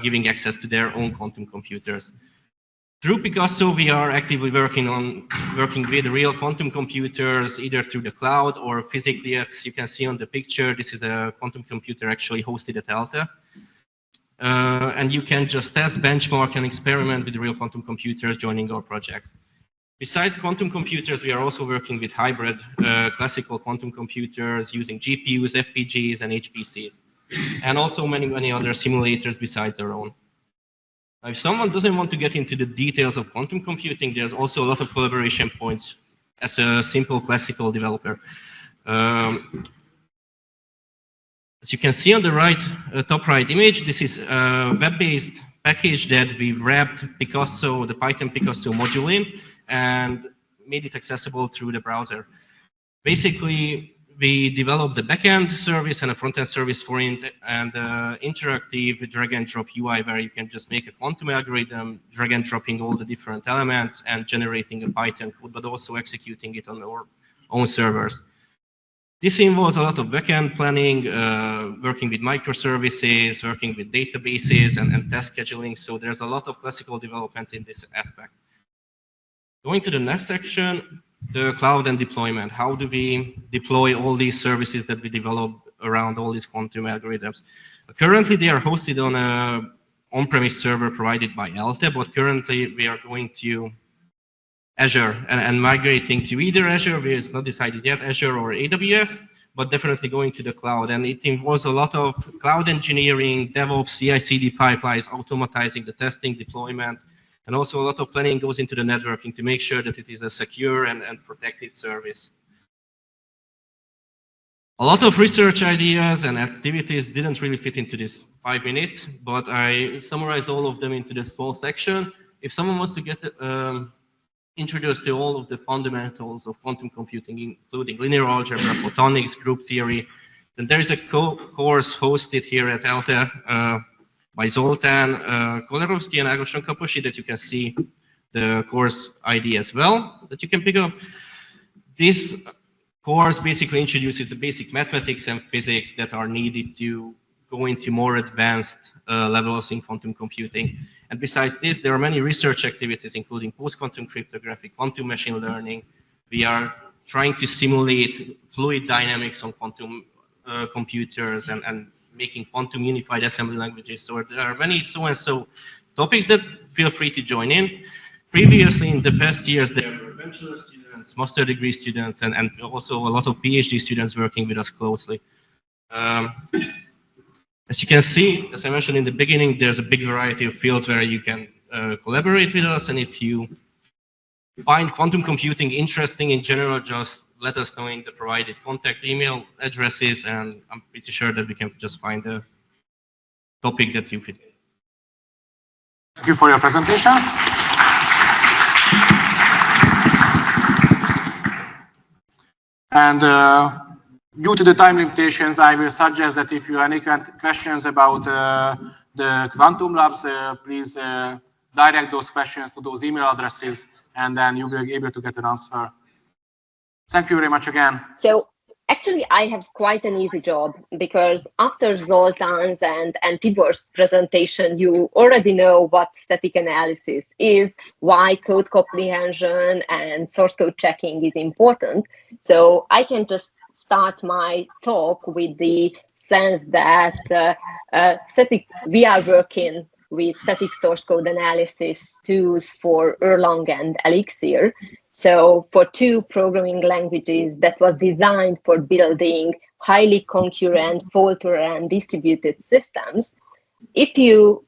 giving access to their own quantum computers. Through Picasso, we are actively working with real quantum computers, either through the cloud or physically. As you can see on the picture, this is a quantum computer actually hosted at ELTE. And you can just test, benchmark, and experiment with real quantum computers joining our projects. Besides quantum computers, we are also working with hybrid classical quantum computers using GPUs, FPGAs, and HPCs, and also many other simulators besides our own. If someone doesn't want to get into the details of quantum computing, there's also a lot of collaboration points as a simple classical developer. As you can see on the right, top right image, this is a web-based package that we wrapped Picasso, the Python Picasso module in, and made it accessible through the browser. Basically, we developed the backend service and a front-end service for it, and interactive drag-and-drop UI where you can just make a quantum algorithm, drag-and-dropping all the different elements and generating a Python code, but also executing it on our own servers. This involves a lot of backend planning, working with microservices, working with databases, and test scheduling. So there's a lot of classical developments in this aspect. Going to the next section, the cloud and deployment. How do we deploy all these services that we develop around all these quantum algorithms? Currently, they are hosted on an on-premise server provided by ELTE, but currently we are going to Azure and migrating to either Azure, where it's not decided yet, Azure or AWS, but definitely going to the cloud. And it involves a lot of cloud engineering, DevOps, CI/CD pipelines, automatizing the testing, deployment, and also a lot of planning goes into the networking to make sure that it is a secure and protected service. A lot of research ideas and activities didn't really fit into this 5 minutes, but I summarized all of them into this small section. If someone wants to get introduced to all of the fundamentals of quantum computing, including linear algebra, photonics, group theory, then there is a course hosted here at ELTE by Zoltán Kolarowski and Ágoston Kaposi, that you can see the course ID as well that you can pick up. This course basically introduces the basic mathematics and physics that are needed to go into more advanced levels in quantum computing. And besides this, there are many research activities, including post-quantum cryptography, quantum machine learning. We are trying to simulate fluid dynamics on quantum computers and making quantum unified assembly languages. So there are many so-and-so topics that feel free to join in. Previously, in the past years, there were bachelor students, master degree students, and also a lot of PhD students working with us closely. As you can see, as I mentioned in the beginning, there's a big variety of fields where you can collaborate with us. And if you find quantum computing interesting in general, just let us know in the provided contact email addresses, and I'm pretty sure that we can just find a topic that you fit in. Thank you for your presentation. And due to the time limitations, I will suggest that if you have any questions about the Quantum Labs, please direct those questions to those email addresses, and then you will be able to get an answer. Thank you very much again. So actually, I have quite an easy job, because after Zoltán's and Tibor's presentation, you already know what static analysis is, why code comprehension and source code checking is important. So I can just start my talk with the sense that we are working with static source code analysis tools for Erlang and Elixir. So for two programming languages that was designed for building highly concurrent, fault-tolerant distributed systems. If you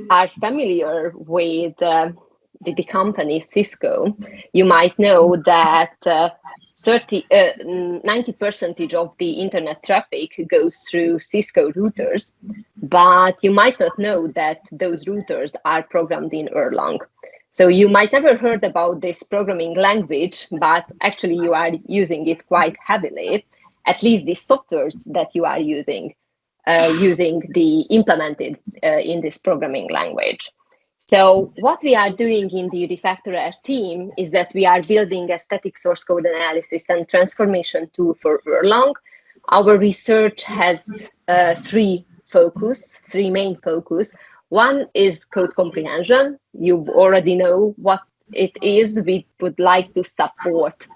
are familiar with the company Cisco, you might know that 90% of the internet traffic goes through Cisco routers, but you might not know that those routers are programmed in Erlang. So you might never heard about this programming language, but actually you are using it quite heavily, at least the softwares that you are using implemented in this programming language. So what we are doing in the Refactorer team is that we are building a static source code analysis and transformation tool for Erlang. Our research has three main focus. One is code comprehension. You already know what it is. We would like to support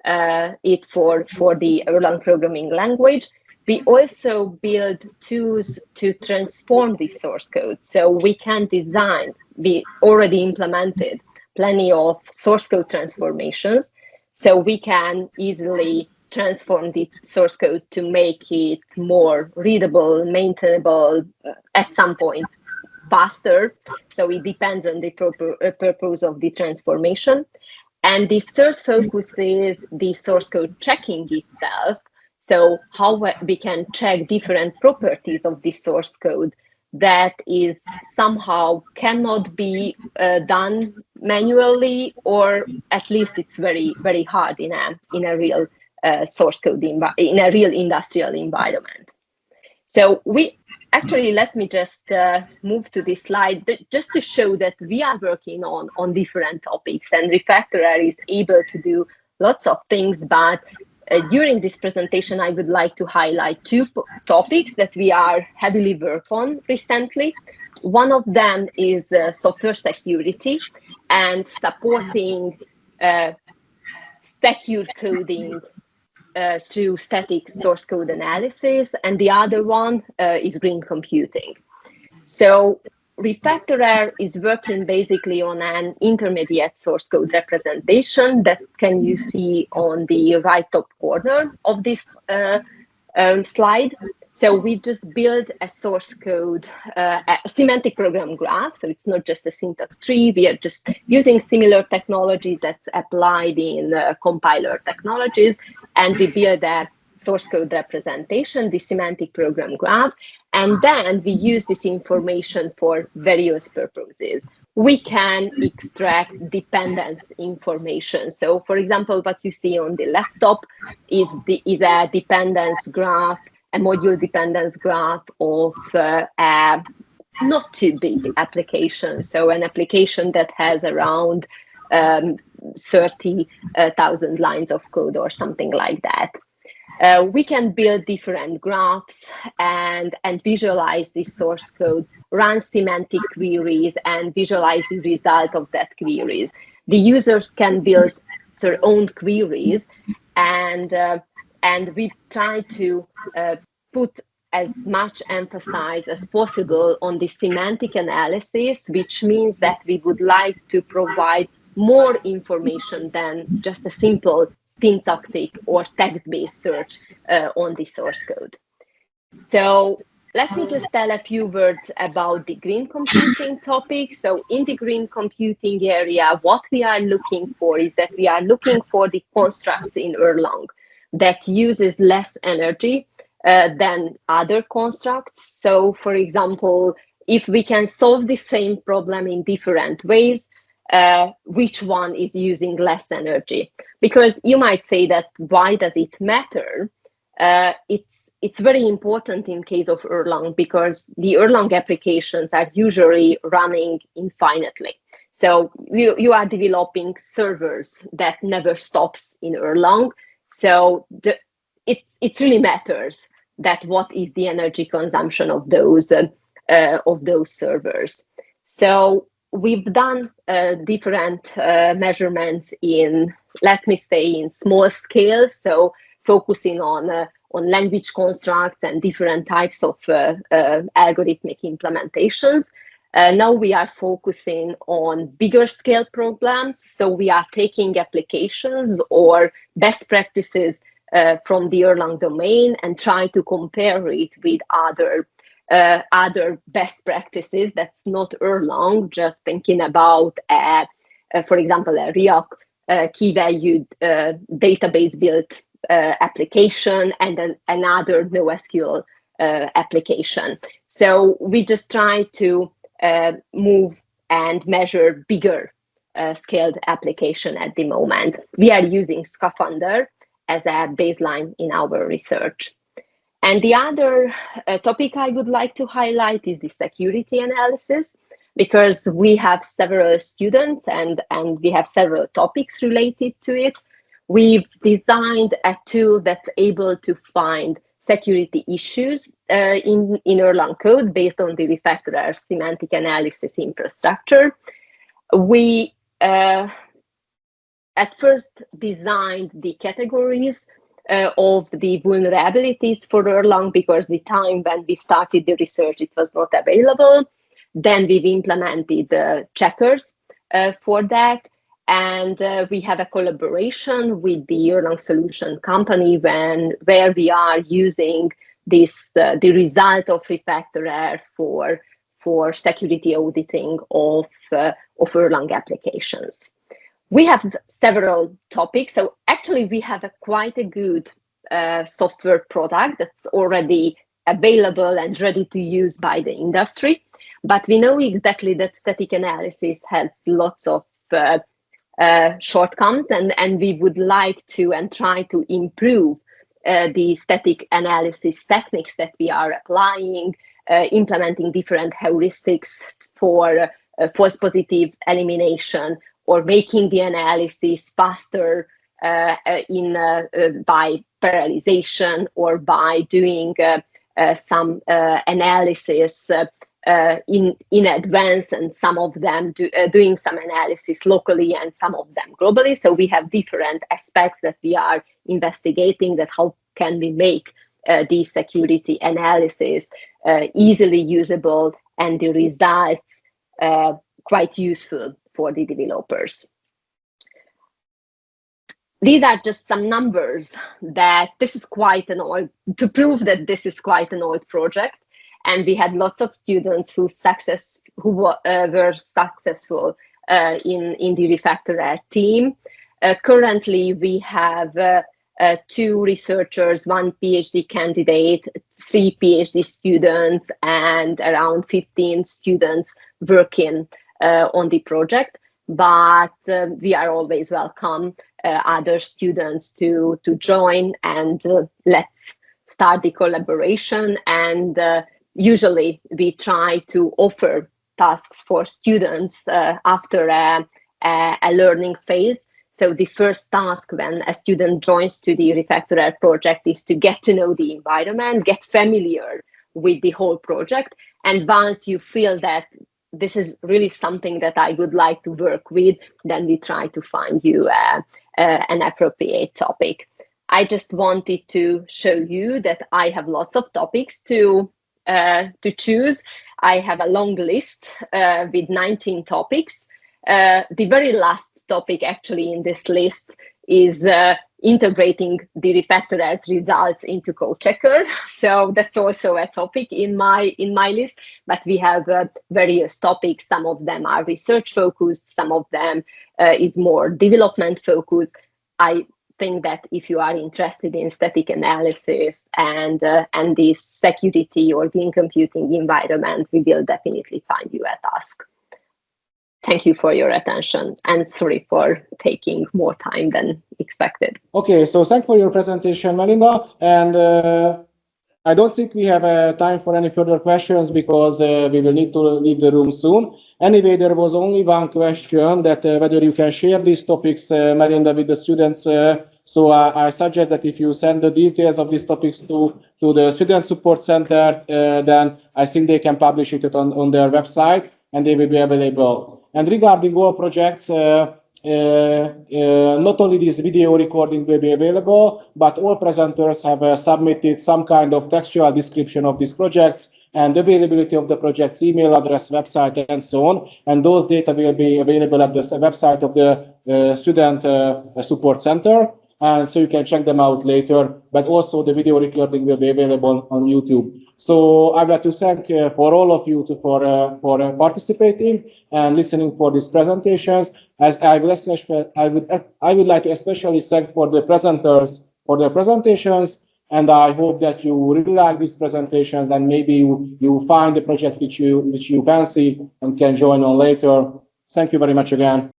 it for the Erlang programming language. We also build tools to transform the source code. So we can design, we already implemented plenty of source code transformations. So we can easily transform the source code to make it more readable, maintainable, at some point faster. So it depends on the purpose of the transformation. And the third focus is the source code checking itself. So how we can check different properties of the source code that is somehow cannot be done manually, or at least it's very, very hard in a real source code in a real industrial environment. So let me just move to this slide just to show that we are working on different topics, and Refactorer is able to do lots of things, but during this presentation, I would like to highlight two topics that we are heavily working on recently. One of them is software security and supporting secure coding through static source code analysis, and the other one is green computing. So Refactorer is working basically on an intermediate source code representation that can you see on the right top corner of this slide. So we just build a source code, a semantic program graph. So it's not just a syntax tree. We are just using similar technology that's applied in compiler technologies. And we build a source code representation, the semantic program graph. And then we use this information for various purposes. We can extract dependence information. So for example, what you see on the left top is a dependence graph, a module dependence graph of a not too big application. So an application that has around 30,000 lines of code or something like that. We can build different graphs and visualize this source code, run semantic queries, and visualize the result of that queries. The users can build their own queries, and we try to put as much emphasis as possible on the semantic analysis, which means that we would like to provide more information than just a simple syntactic or text-based search on the source code. So let me just tell a few words about the green computing topic. So in the green computing area, what we are looking for is that we are looking for the constructs in Erlang that uses less energy than other constructs. So for example, if we can solve the same problem in different ways, which one is using less energy? Because you might say that why does it matter? It's very important in case of Erlang because the Erlang applications are usually running infinitely. So you are developing servers that never stops in Erlang. So it really matters that what is the energy consumption of those servers. So we've done different measurements in, let me say, in small scale. So focusing on language constructs and different types of algorithmic implementations. Now we are focusing on bigger scale programs. So we are taking applications or best practices from the Erlang domain and try to compare it with other best practices that's not Erlang, just thinking about, for example, a React key-valued database built application and then another NoSQL application. So we just try to move and measure bigger scaled application at the moment. We are using Scaphandr as a baseline in our research. And the other topic I would like to highlight is the security analysis, because we have several students and we have several topics related to it. We've designed a tool that's able to find security issues in Erlang code based on the refactorer semantic analysis infrastructure. We at first designed the categories of the vulnerabilities for Erlang because the time when we started the research, it was not available. Then we've implemented checkers for that. And we have a collaboration with the Erlang solution company where we are using this the result of refactorer for security auditing of Erlang applications. We have several topics. So actually we have quite a good software product that's already available and ready to use by the industry. But we know exactly that static analysis has lots of shortcomings, and we would like to and try to improve the static analysis techniques that we are applying, implementing different heuristics for false positive elimination, or making the analysis faster by parallelization, or by doing some analysis in advance, and some of them doing some analysis locally and some of them globally. So we have different aspects that we are investigating, that how can we make these security analysis easily usable and the results quite useful for the developers. These are just some numbers that this is quite an old, to prove that this is quite an old project. And we had lots of students who were successful in the refactorer team. Currently, we have 2 researchers, 1 PhD candidate, 3 PhD students, and around 15 students working on the project. But we are always welcome other students to join, and let's start the collaboration and usually we try to offer tasks for students after a learning phase. So the first task when a student joins to the Refactorer project is to get to know the environment, get familiar with the whole project. And once you feel that this is really something that I would like to work with, then we try to find you an appropriate topic. I just wanted to show you that I have lots of topics to choose. I have a long list with 19 topics. The very last topic actually in this list is integrating the Refactorer's results into CodeChecker. So that's also a topic in my list, but we have various topics. Some of them are research focused, some of them is more development focused. I think that if you are interested in static analysis and this security or green computing environment, we will definitely find you a task. Thank you for your attention, and sorry for taking more time than expected. Okay, so thanks for your presentation, Melinda. And I don't think we have time for any further questions because we will need to leave the room soon. Anyway, there was only one question that whether you can share these topics, Melinda, with the students. So I suggest that if you send the details of these topics to the Student Support Center, then I think they can publish it on their website and they will be available. And regarding all projects, not only this video recording will be available, but all presenters have submitted some kind of textual description of these projects and availability of the project's email address, website, and so on. And those data will be available at the website of the Student Support Center. And so you can check them out later, but also the video recording will be available on YouTube. So I'd like to thank for all of you for participating and listening for these presentations. As I would like to especially thank for the presenters for their presentations, and I hope that you really like these presentations and maybe you find the project which you fancy and can join on later. Thank you very much again.